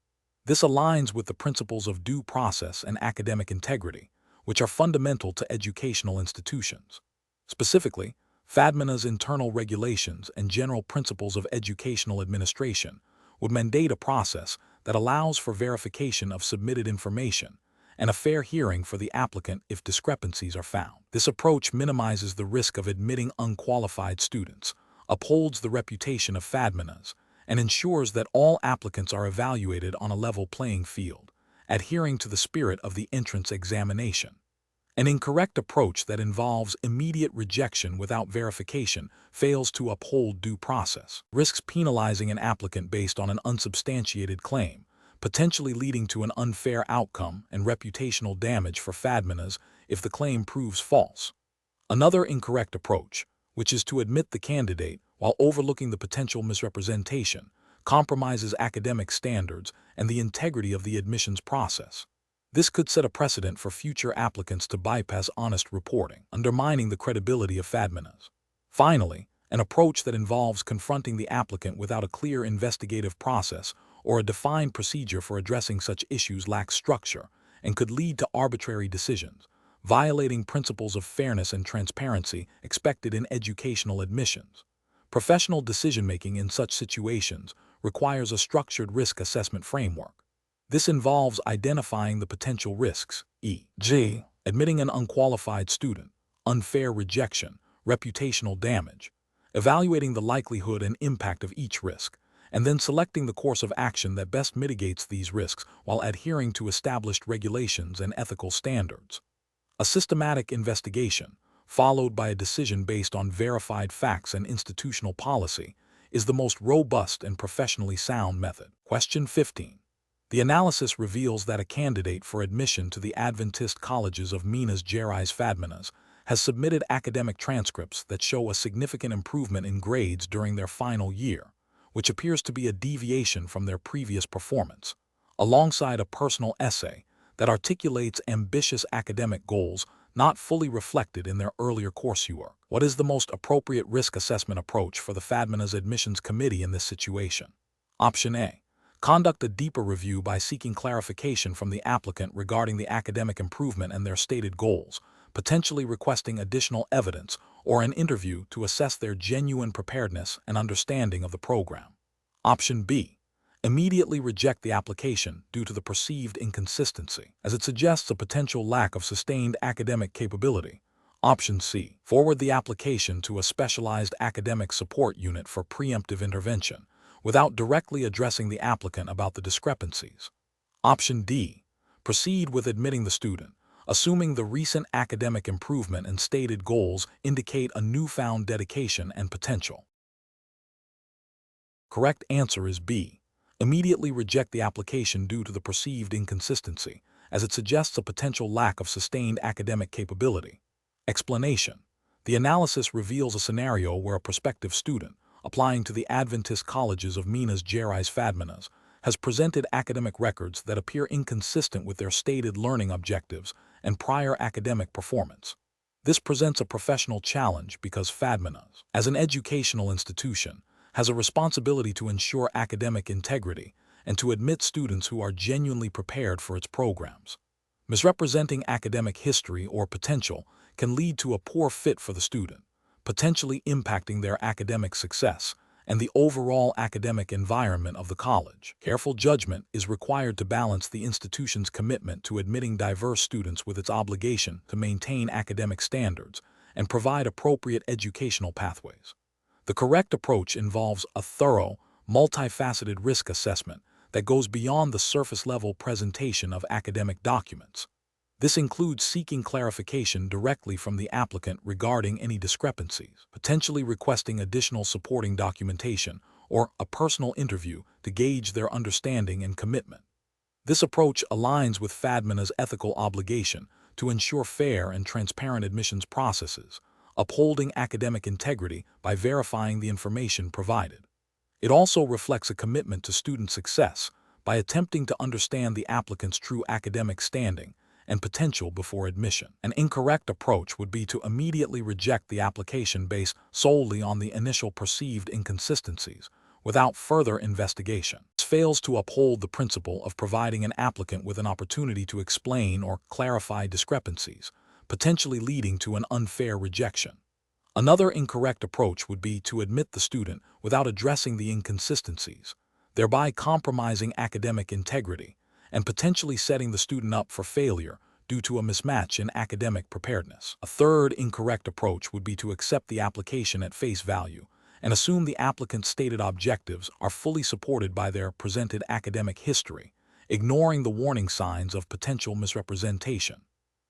[SPEAKER 1] This aligns with the principles of due process and academic integrity, which are fundamental to educational institutions. Specifically, FADMINA's internal regulations and general principles of educational administration would mandate a process that allows for verification of submitted information and a fair hearing for the applicant if discrepancies are found. This approach minimizes the risk of admitting unqualified students, upholds the reputation of FADMINAS, and ensures that all applicants are evaluated on a level playing field, adhering to the spirit of the entrance examination. An incorrect approach that involves immediate rejection without verification fails to uphold due process, risks penalizing an applicant based on an unsubstantiated claim, potentially leading to an unfair outcome and reputational damage for FADMINAS if the claim proves false. Another incorrect approach, which is to admit the candidate while overlooking the potential misrepresentation, compromises academic standards and the integrity of the admissions process. This could set a precedent for future applicants to bypass honest reporting, undermining the credibility of FADMINAS. Finally, an approach that involves confronting the applicant without a clear investigative process or a defined procedure for addressing such issues lacks structure and could lead to arbitrary decisions, violating principles of fairness and transparency expected in educational admissions. Professional decision-making in such situations requires a structured risk assessment framework. This involves identifying the potential risks, e.g., admitting an unqualified student, unfair rejection, reputational damage, evaluating the likelihood and impact of each risk, and then selecting the course of action that best mitigates these risks while adhering to established regulations and ethical standards. A systematic investigation, followed by a decision based on verified facts and institutional policy, is the most robust and professionally sound method. Question 15. The analysis reveals that a candidate for admission to the Adventist colleges of Minas Gerais FADMINAS has submitted academic transcripts that show a significant improvement in grades during their final year, which appears to be a deviation from their previous performance, alongside a personal essay that articulates ambitious academic goals not fully reflected in their earlier coursework. What is the most appropriate risk assessment approach for the FADMINAS admissions committee in this situation? Option A. Conduct a deeper review by seeking clarification from the applicant regarding the academic improvement and their stated goals, potentially requesting additional evidence or an interview to assess their genuine preparedness and understanding of the program. Option B. Immediately reject the application due to the perceived inconsistency, as it suggests a potential lack of sustained academic capability. Option C. Forward the application to a specialized academic support unit for preemptive intervention, without directly addressing the applicant about the discrepancies. Option D. Proceed with admitting the student, assuming the recent academic improvement and stated goals indicate a newfound dedication and potential. Correct answer is B. Immediately reject the application due to the perceived inconsistency, as it suggests a potential lack of sustained academic capability. Explanation. The analysis reveals a scenario where a prospective student, applying to the Adventist colleges of Minas Gerais FADMINAS, has presented academic records that appear inconsistent with their stated learning objectives and prior academic performance. This presents a professional challenge because FADMINAS, as an educational institution, has a responsibility to ensure academic integrity and to admit students who are genuinely prepared for its programs. Misrepresenting academic history or potential can lead to a poor fit for the student, potentially impacting their academic success and the overall academic environment of the college. Careful judgment is required to balance the institution's commitment to admitting diverse students with its obligation to maintain academic standards and provide appropriate educational pathways. The correct approach involves a thorough, multifaceted risk assessment that goes beyond the surface-level presentation of academic documents. This includes seeking clarification directly from the applicant regarding any discrepancies, potentially requesting additional supporting documentation, or a personal interview to gauge their understanding and commitment. This approach aligns with FADMINA's ethical obligation to ensure fair and transparent admissions processes, upholding academic integrity by verifying the information provided. It also reflects a commitment to student success by attempting to understand the applicant's true academic standing and potential before admission. An incorrect approach would be to immediately reject the application based solely on the initial perceived inconsistencies, without further investigation. This fails to uphold the principle of providing an applicant with an opportunity to explain or clarify discrepancies, potentially leading to an unfair rejection. Another incorrect approach would be to admit the student without addressing the inconsistencies, thereby compromising academic integrity and potentially setting the student up for failure due to a mismatch in academic preparedness. A third incorrect approach would be to accept the application at face value and assume the applicant's stated objectives are fully supported by their presented academic history, ignoring the warning signs of potential misrepresentation.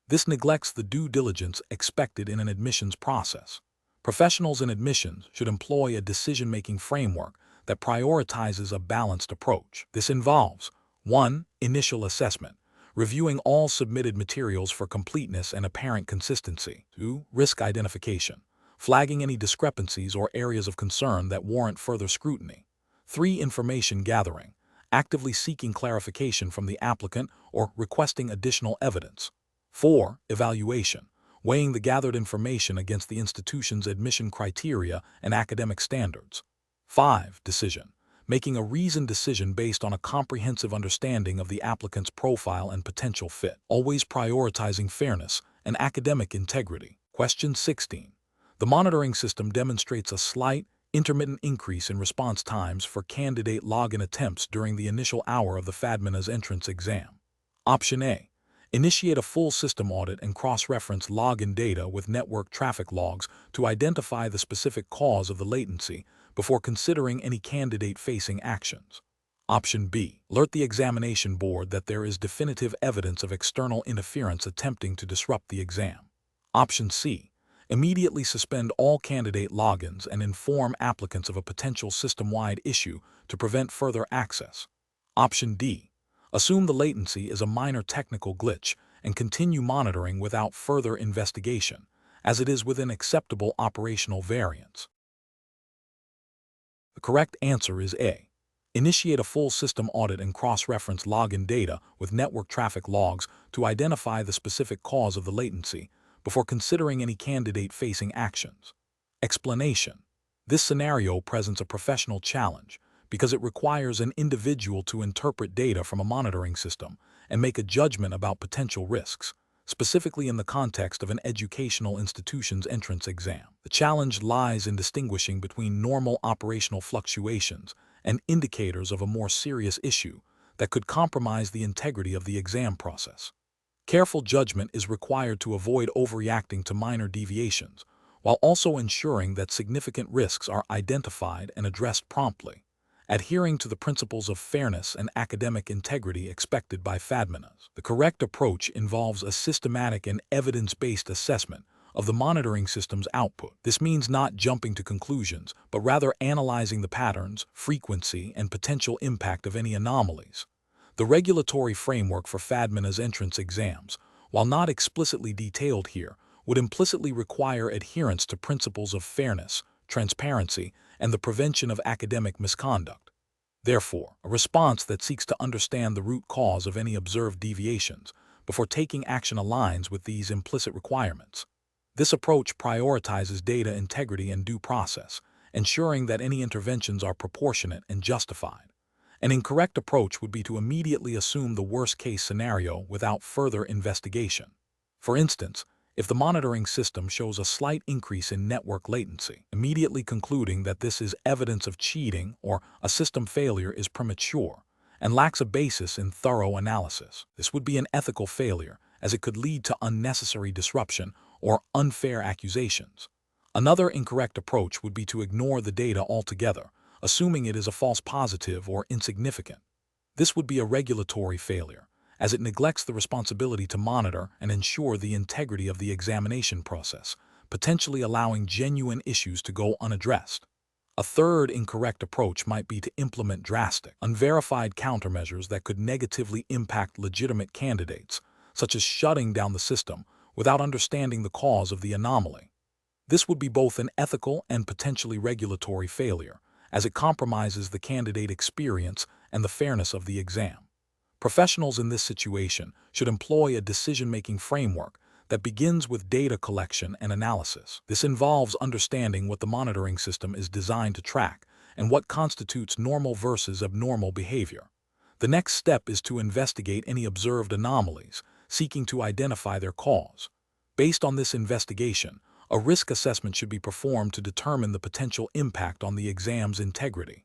[SPEAKER 1] This neglects the due diligence expected in an admissions process. Professionals in admissions should employ a decision-making framework that prioritizes a balanced approach. This involves 1. Initial assessment, reviewing all submitted materials for completeness and apparent consistency. 2. Risk identification, flagging any discrepancies or areas of concern that warrant further scrutiny. 3. Information gathering, actively seeking clarification from the applicant or requesting additional evidence. 4. Evaluation, weighing the gathered information against the institution's admission criteria and academic standards. 5. Decision, making a reasoned decision based on a comprehensive understanding of the applicant's profile and potential fit, always prioritizing fairness and academic integrity. Question 16. The monitoring system demonstrates a slight, intermittent increase in response times for candidate login attempts during the initial hour of the FADMINAS entrance exam. Option A. Initiate a full system audit and cross-reference login data with network traffic logs to identify the specific cause of the latency before considering any candidate-facing actions. Option B. Alert the examination board that there is definitive evidence of external interference attempting to disrupt the exam. Option C. Immediately suspend all candidate logins and inform applicants of a potential system-wide issue to prevent further access. Option D. Assume the latency is a minor technical glitch and continue monitoring without further investigation, as it is within acceptable operational variance. The correct answer is A. Initiate a full system audit and cross-reference login data with network traffic logs to identify the specific cause of the latency before considering any candidate-facing actions. Explanation. This scenario presents a professional challenge because it requires an individual to interpret data from a monitoring system and make a judgment about potential risks, specifically in the context of an educational institution's entrance exam. The challenge lies in distinguishing between normal operational fluctuations and indicators of a more serious issue that could compromise the integrity of the exam process. Careful judgment is required to avoid overreacting to minor deviations, while also ensuring that significant risks are identified and addressed promptly, adhering to the principles of fairness and academic integrity expected by FADMINAS. The correct approach involves a systematic and evidence-based assessment of the monitoring system's output. This means not jumping to conclusions, but rather analyzing the patterns, frequency, and potential impact of any anomalies. The regulatory framework for FADMINAS entrance exams, while not explicitly detailed here, would implicitly require adherence to principles of fairness, transparency, and the prevention of academic misconduct. Therefore, a response that seeks to understand the root cause of any observed deviations before taking action aligns with these implicit requirements. This approach prioritizes data integrity and due process, ensuring that any interventions are proportionate and justified. An incorrect approach would be to immediately assume the worst-case scenario without further investigation. For instance, if the monitoring system shows a slight increase in network latency, immediately concluding that this is evidence of cheating or a system failure is premature and lacks a basis in thorough analysis. This would be an ethical failure, as it could lead to unnecessary disruption or unfair accusations. Another incorrect approach would be to ignore the data altogether, assuming it is a false positive or insignificant. This would be a regulatory failure, as it neglects the responsibility to monitor and ensure the integrity of the examination process, potentially allowing genuine issues to go unaddressed. A third incorrect approach might be to implement drastic, unverified countermeasures that could negatively impact legitimate candidates, such as shutting down the system without understanding the cause of the anomaly. This would be both an ethical and potentially regulatory failure, as it compromises the candidate experience and the fairness of the exam. Professionals in this situation should employ a decision-making framework that begins with data collection and analysis. This involves understanding what the monitoring system is designed to track and what constitutes normal versus abnormal behavior. The next step is to investigate any observed anomalies, seeking to identify their cause. Based on this investigation, a risk assessment should be performed to determine the potential impact on the exam's integrity.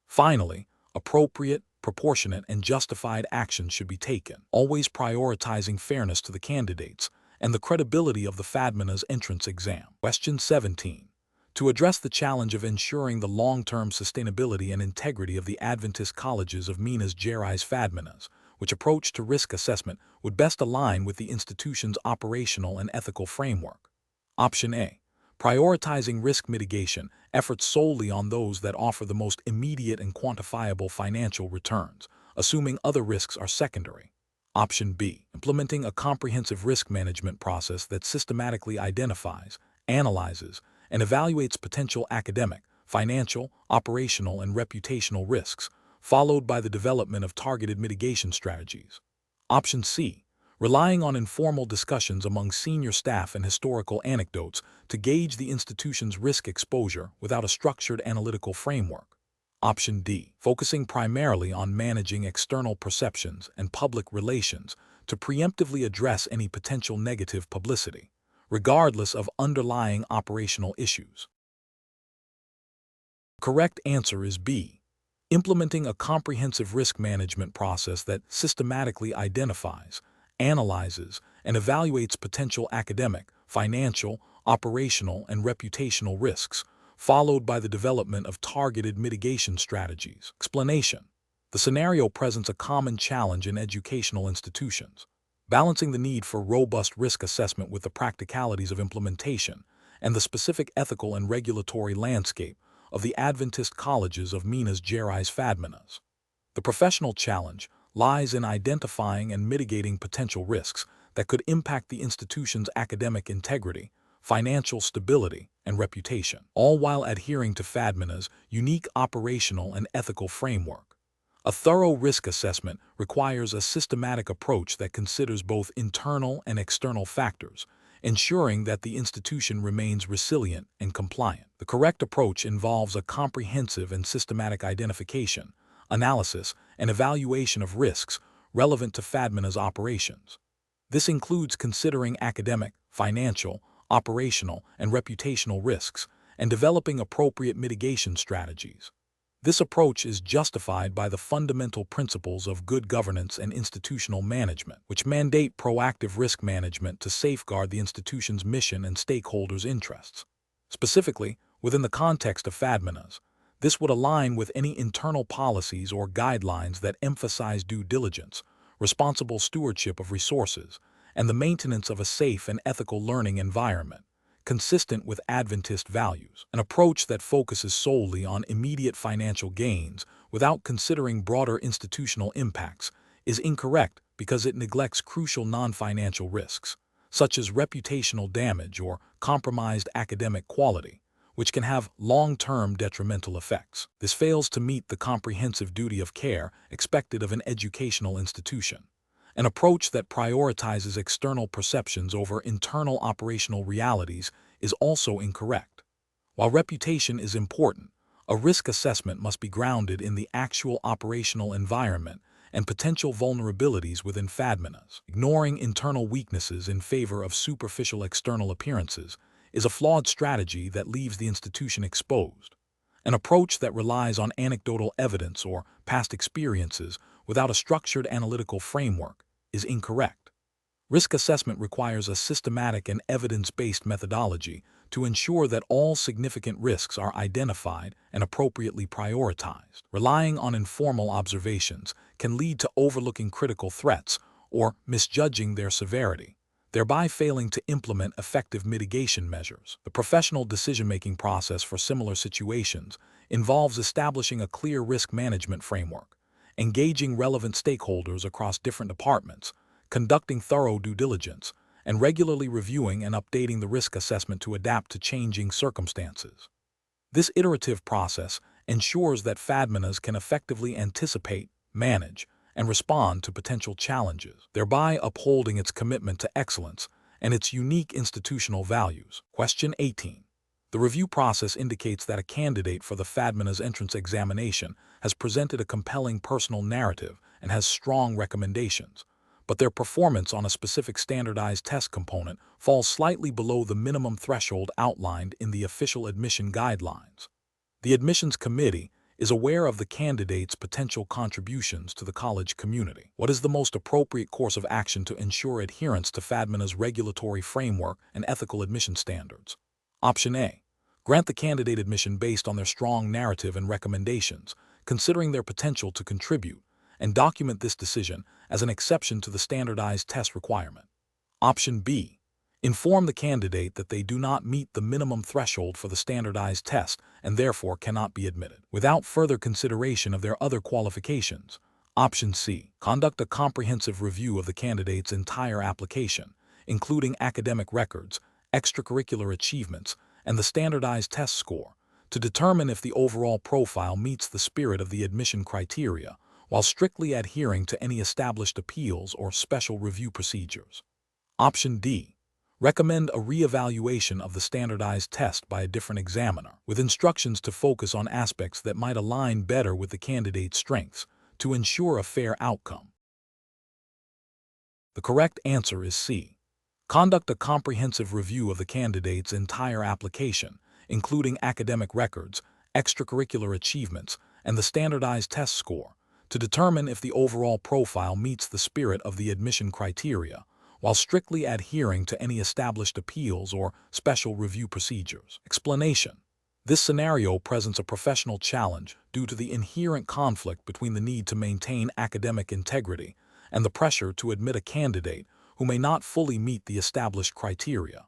[SPEAKER 1] Finally, appropriate, proportionate, and justified actions should be taken, always prioritizing fairness to the candidates and the credibility of the FADMINAS entrance exam. Question 17. To address the challenge of ensuring the long-term sustainability and integrity of the Adventist colleges of Minas Gerais FADMINAS, which approach to risk assessment would best align with the institution's operational and ethical framework? Option A. Prioritizing risk mitigation efforts solely on those that offer the most immediate and quantifiable financial returns, assuming other risks are secondary. Option B, implementing a comprehensive risk management process that systematically identifies, analyzes, and evaluates potential academic, financial, operational, and reputational risks, followed by the development of targeted mitigation strategies. Option C, relying on informal discussions among senior staff and historical anecdotes to gauge the institution's risk exposure without a structured analytical framework. Option D, focusing primarily on managing external perceptions and public relations to preemptively address any potential negative publicity, regardless of underlying operational issues. The correct answer is B, implementing a comprehensive risk management process that systematically identifies, analyzes, and evaluates potential academic, financial, operational, and reputational risks, followed by the development of targeted mitigation strategies. Explanation: the scenario presents a common challenge in educational institutions, balancing the need for robust risk assessment with the practicalities of implementation and the specific ethical and regulatory landscape of the Adventist colleges of Minas Gerais FADMINAS. The professional challenge lies in identifying and mitigating potential risks that could impact the institution's academic integrity, financial stability, and reputation, all while adhering to FADMINA's unique operational and ethical framework. A thorough risk assessment requires a systematic approach that considers both internal and external factors, ensuring that the institution remains resilient and compliant. The correct approach involves a comprehensive and systematic identification, analysis, and evaluation of risks relevant to FADMINA's operations. This includes considering academic, financial, operational, and reputational risks, and developing appropriate mitigation strategies. This approach is justified by the fundamental principles of good governance and institutional management, which mandate proactive risk management to safeguard the institution's mission and stakeholders' interests. Specifically, within the context of FADMINAS, this would align with any internal policies or guidelines that emphasize due diligence, responsible stewardship of resources, and the maintenance of a safe and ethical learning environment, consistent with Adventist values. An approach that focuses solely on immediate financial gains without considering broader institutional impacts is incorrect because it neglects crucial non-financial risks, such as reputational damage or compromised academic quality, which can have long-term detrimental effects. This fails to meet the comprehensive duty of care expected of an educational institution. An approach that prioritizes external perceptions over internal operational realities is also incorrect. While reputation is important, a risk assessment must be grounded in the actual operational environment and potential vulnerabilities within FADMINAS. Ignoring internal weaknesses in favor of superficial external appearances is a flawed strategy that leaves the institution exposed. An approach that relies on anecdotal evidence or past experiences without a structured analytical framework is incorrect. Risk assessment requires a systematic and evidence-based methodology to ensure that all significant risks are identified and appropriately prioritized. Relying on informal observations can lead to overlooking critical threats or misjudging their severity, thereby failing to implement effective mitigation measures. The professional decision-making process for similar situations involves establishing a clear risk management framework, engaging relevant stakeholders across different departments, conducting thorough due diligence, and regularly reviewing and updating the risk assessment to adapt to changing circumstances. This iterative process ensures that FADMINAS can effectively anticipate, manage, and respond to potential challenges, thereby upholding its commitment to excellence and its unique institutional values. Question 18. The review process indicates that a candidate for the FADMINAS entrance examination has presented a compelling personal narrative and has strong recommendations, but their performance on a specific standardized test component falls slightly below the minimum threshold outlined in the official admission guidelines. The admissions committee is aware of the candidate's potential contributions to the college community. What is the most appropriate course of action to ensure adherence to FADMINA's regulatory framework and ethical admission standards? Option A. Grant the candidate admission based on their strong narrative and recommendations, considering their potential to contribute, and document this decision as an exception to the standardized test requirement. Option B. Inform the candidate that they do not meet the minimum threshold for the standardized test and therefore cannot be admitted, without further consideration of their other qualifications. Option C. Conduct a comprehensive review of the candidate's entire application, including academic records, extracurricular achievements, and the standardized test score, to determine if the overall profile meets the spirit of the admission criteria, while strictly adhering to any established appeals or special review procedures. Option D. Recommend a re-evaluation of the standardized test by a different examiner, with instructions to focus on aspects that might align better with the candidate's strengths to ensure a fair outcome. The correct answer is C. Conduct a comprehensive review of the candidate's entire application, including academic records, extracurricular achievements, and the standardized test score, to determine if the overall profile meets the spirit of the admission criteria, while strictly adhering to any established appeals or special review procedures. Explanation. This scenario presents a professional challenge due to the inherent conflict between the need to maintain academic integrity and the pressure to admit a candidate who may not fully meet the established criteria.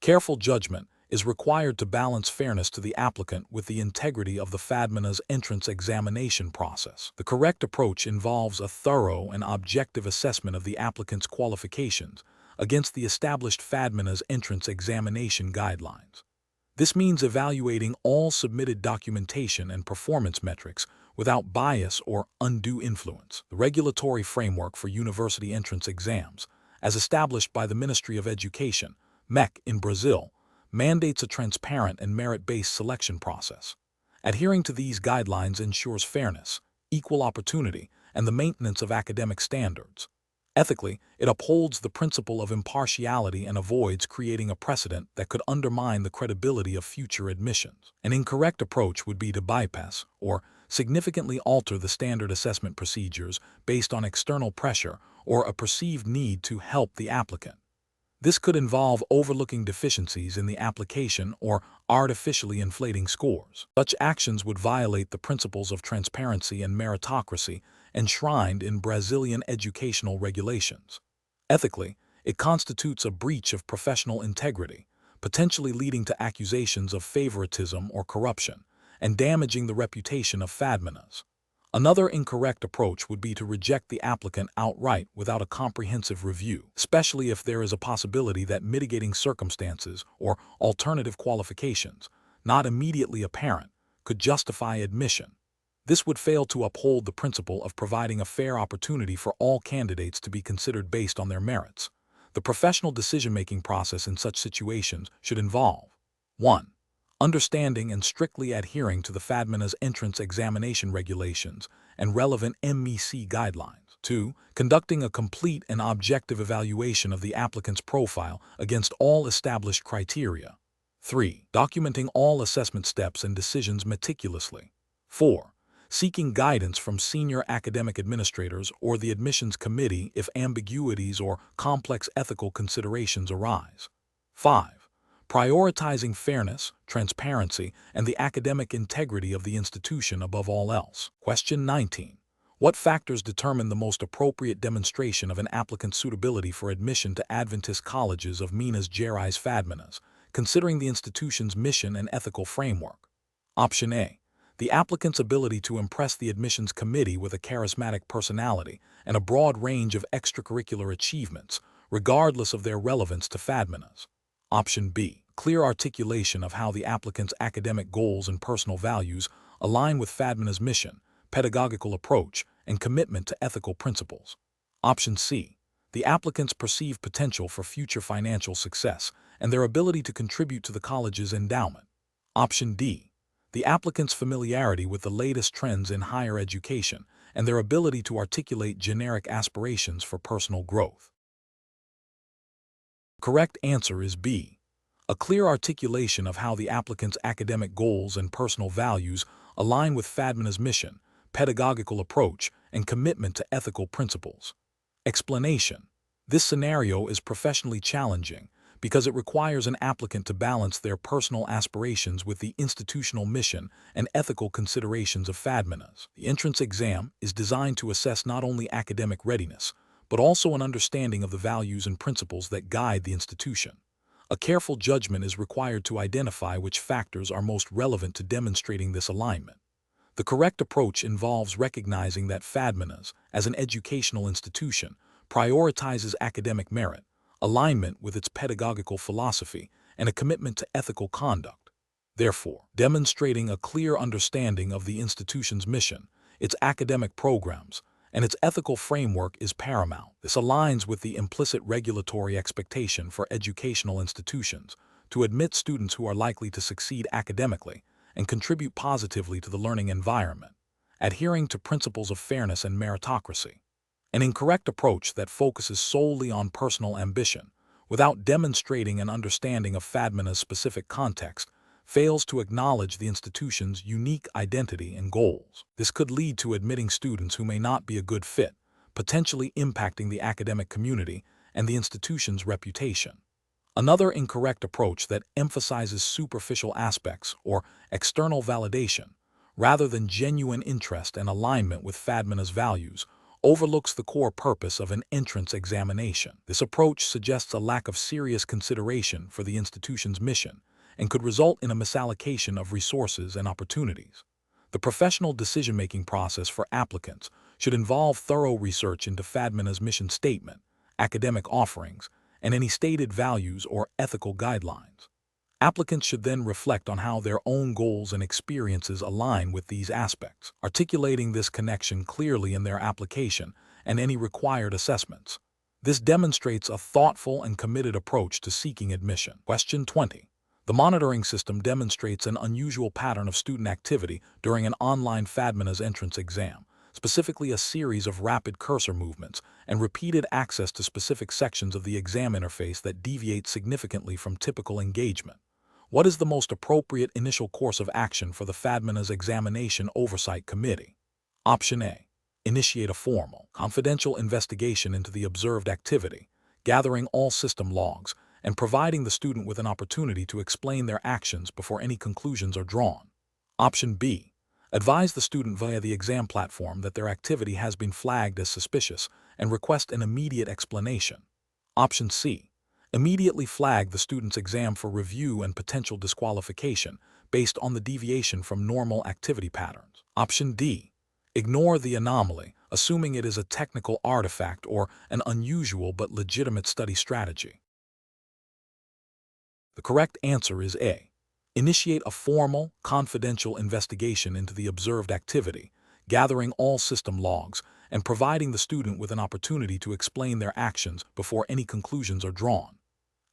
[SPEAKER 1] Careful judgment is required to balance fairness to the applicant with the integrity of the FADMINAS entrance examination process. The correct approach involves a thorough and objective assessment of the applicant's qualifications against the established FADMINAS entrance examination guidelines. This means evaluating all submitted documentation and performance metrics without bias or undue influence. The regulatory framework for university entrance exams, as established by the Ministry of Education, MEC in Brazil, mandates a transparent and merit-based selection process. Adhering to these guidelines ensures fairness, equal opportunity, and the maintenance of academic standards. Ethically, it upholds the principle of impartiality and avoids creating a precedent that could undermine the credibility of future admissions. An incorrect approach would be to bypass or significantly alter the standard assessment procedures based on external pressure or a perceived need to help the applicant. This could involve overlooking deficiencies in the application or artificially inflating scores. Such actions would violate the principles of transparency and meritocracy enshrined in Brazilian educational regulations. Ethically, it constitutes a breach of professional integrity, potentially leading to accusations of favoritism or corruption, and damaging the reputation of FADMINAS. Another incorrect approach would be to reject the applicant outright without a comprehensive review, especially if there is a possibility that mitigating circumstances or alternative qualifications, not immediately apparent, could justify admission. This would fail to uphold the principle of providing a fair opportunity for all candidates to be considered based on their merits. The professional decision-making process in such situations should involve 1. Understanding and strictly adhering to the FADMINAS entrance examination regulations and relevant MEC guidelines. 2. Conducting a complete and objective evaluation of the applicant's profile against all established criteria. 3. Documenting all assessment steps and decisions meticulously. 4. Seeking guidance from senior academic administrators or the admissions committee if ambiguities or complex ethical considerations arise. 5. Prioritizing fairness, transparency, and the academic integrity of the institution above all else. Question 19. What factors determine the most appropriate demonstration of an applicant's suitability for admission to Adventist colleges of Minas Gerais FADMINAS, considering the institution's mission and ethical framework? Option A. The applicant's ability to impress the admissions committee with a charismatic personality and a broad range of extracurricular achievements, regardless of their relevance to FADMINAS. Option B. Clear articulation of how the applicant's academic goals and personal values align with FADMINAS' mission, pedagogical approach, and commitment to ethical principles. Option C. The applicant's perceived potential for future financial success and their ability to contribute to the college's endowment. Option D. The applicant's familiarity with the latest trends in higher education and their ability to articulate generic aspirations for personal growth. The correct answer is B. A clear articulation of how the applicant's academic goals and personal values align with FADMINAS' mission, pedagogical approach, and commitment to ethical principles. Explanation. This scenario is professionally challenging because it requires an applicant to balance their personal aspirations with the institutional mission and ethical considerations of FADMINAS. The entrance exam is designed to assess not only academic readiness, but also an understanding of the values and principles that guide the institution. A careful judgment is required to identify which factors are most relevant to demonstrating this alignment. The correct approach involves recognizing that FADMINAS, as an educational institution, prioritizes academic merit, alignment with its pedagogical philosophy, and a commitment to ethical conduct. Therefore, demonstrating a clear understanding of the institution's mission, its academic programs, and its ethical framework is paramount. This aligns with the implicit regulatory expectation for educational institutions to admit students who are likely to succeed academically and contribute positively to the learning environment, adhering to principles of fairness and meritocracy. An incorrect approach that focuses solely on personal ambition, without demonstrating an understanding of FADMINA's specific context, fails to acknowledge the institution's unique identity and goals. This could lead to admitting students who may not be a good fit, potentially impacting the academic community and the institution's reputation. Another incorrect approach that emphasizes superficial aspects or external validation, rather than genuine interest and alignment with FADMINA's values, overlooks the core purpose of an entrance examination. This approach suggests a lack of serious consideration for the institution's mission and could result in a misallocation of resources and opportunities. The professional decision-making process for applicants should involve thorough research into FADMINA's mission statement, academic offerings, and any stated values or ethical guidelines. Applicants should then reflect on how their own goals and experiences align with these aspects, articulating this connection clearly in their application and any required assessments. This demonstrates a thoughtful and committed approach to seeking admission. Question 20. The monitoring system demonstrates an unusual pattern of student activity during an online FADMINAS entrance exam, specifically a series of rapid cursor movements and repeated access to specific sections of the exam interface that deviate significantly from typical engagement. What is the most appropriate initial course of action for the FADMINAS Examination Oversight Committee? Option A. Initiate a formal, confidential investigation into the observed activity, gathering all system logs, and providing the student with an opportunity to explain their actions before any conclusions are drawn. Option B. Advise the student via the exam platform that their activity has been flagged as suspicious and request an immediate explanation. Option C. Immediately flag the student's exam for review and potential disqualification based on the deviation from normal activity patterns. Option D. Ignore the anomaly, assuming it is a technical artifact or an unusual but legitimate study strategy. The correct answer is A. Initiate a formal, confidential investigation into the observed activity, gathering all system logs, and providing the student with an opportunity to explain their actions before any conclusions are drawn.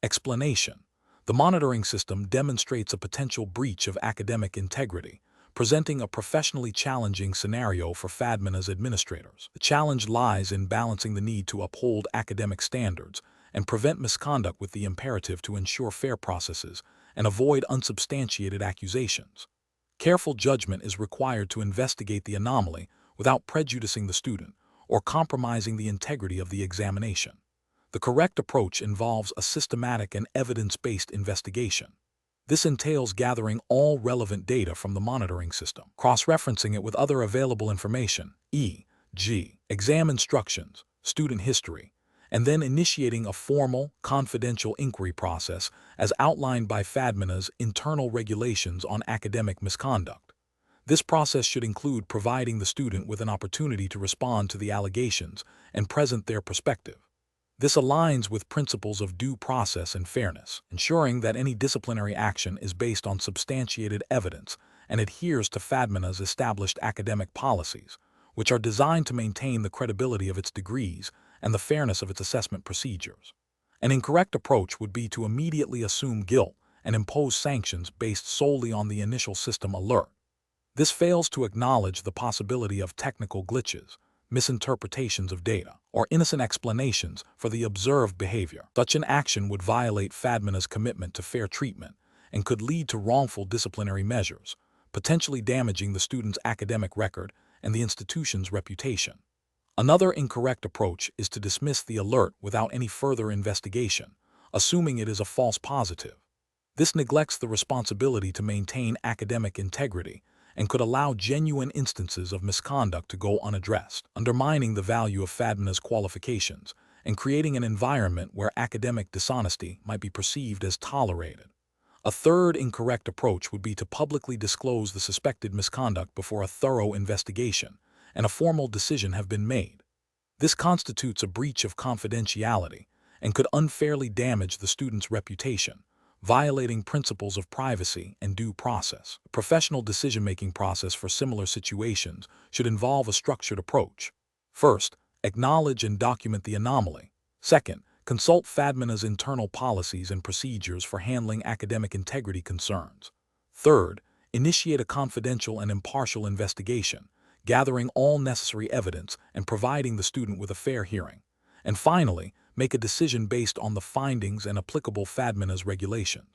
[SPEAKER 1] Explanation. The monitoring system demonstrates a potential breach of academic integrity, presenting a professionally challenging scenario for FADMINA's administrators. The challenge lies in balancing the need to uphold academic standards and prevent misconduct with the imperative to ensure fair processes and avoid unsubstantiated accusations. Careful judgment is required to investigate the anomaly without prejudicing the student or compromising the integrity of the examination. The correct approach involves a systematic and evidence-based investigation. This entails gathering all relevant data from the monitoring system, cross-referencing it with other available information, e.g., exam instructions, student history, and then initiating a formal, confidential inquiry process as outlined by FADMINA's internal regulations on academic misconduct. This process should include providing the student with an opportunity to respond to the allegations and present their perspective. This aligns with principles of due process and fairness, ensuring that any disciplinary action is based on substantiated evidence and adheres to FADMINA's established academic policies, which are designed to maintain the credibility of its degrees and the fairness of its assessment procedures. An incorrect approach would be to immediately assume guilt and impose sanctions based solely on the initial system alert. This fails to acknowledge the possibility of technical glitches, misinterpretations of data, or innocent explanations for the observed behavior. Such an action would violate FADMINA's commitment to fair treatment and could lead to wrongful disciplinary measures, potentially damaging the student's academic record and the institution's reputation. Another incorrect approach is to dismiss the alert without any further investigation, assuming it is a false positive. This neglects the responsibility to maintain academic integrity and could allow genuine instances of misconduct to go unaddressed, undermining the value of FADMINA's qualifications and creating an environment where academic dishonesty might be perceived as tolerated. A third incorrect approach would be to publicly disclose the suspected misconduct before a thorough investigation and a formal decision have been made. This constitutes a breach of confidentiality and could unfairly damage the student's reputation, violating principles of privacy and due process. A professional decision-making process for similar situations should involve a structured approach. First, acknowledge and document the anomaly. Second, consult FADMINA's internal policies and procedures for handling academic integrity concerns. Third, initiate a confidential and impartial investigation, gathering all necessary evidence and providing the student with a fair hearing. And finally, make a decision based on the findings and applicable FADMINA's regulations.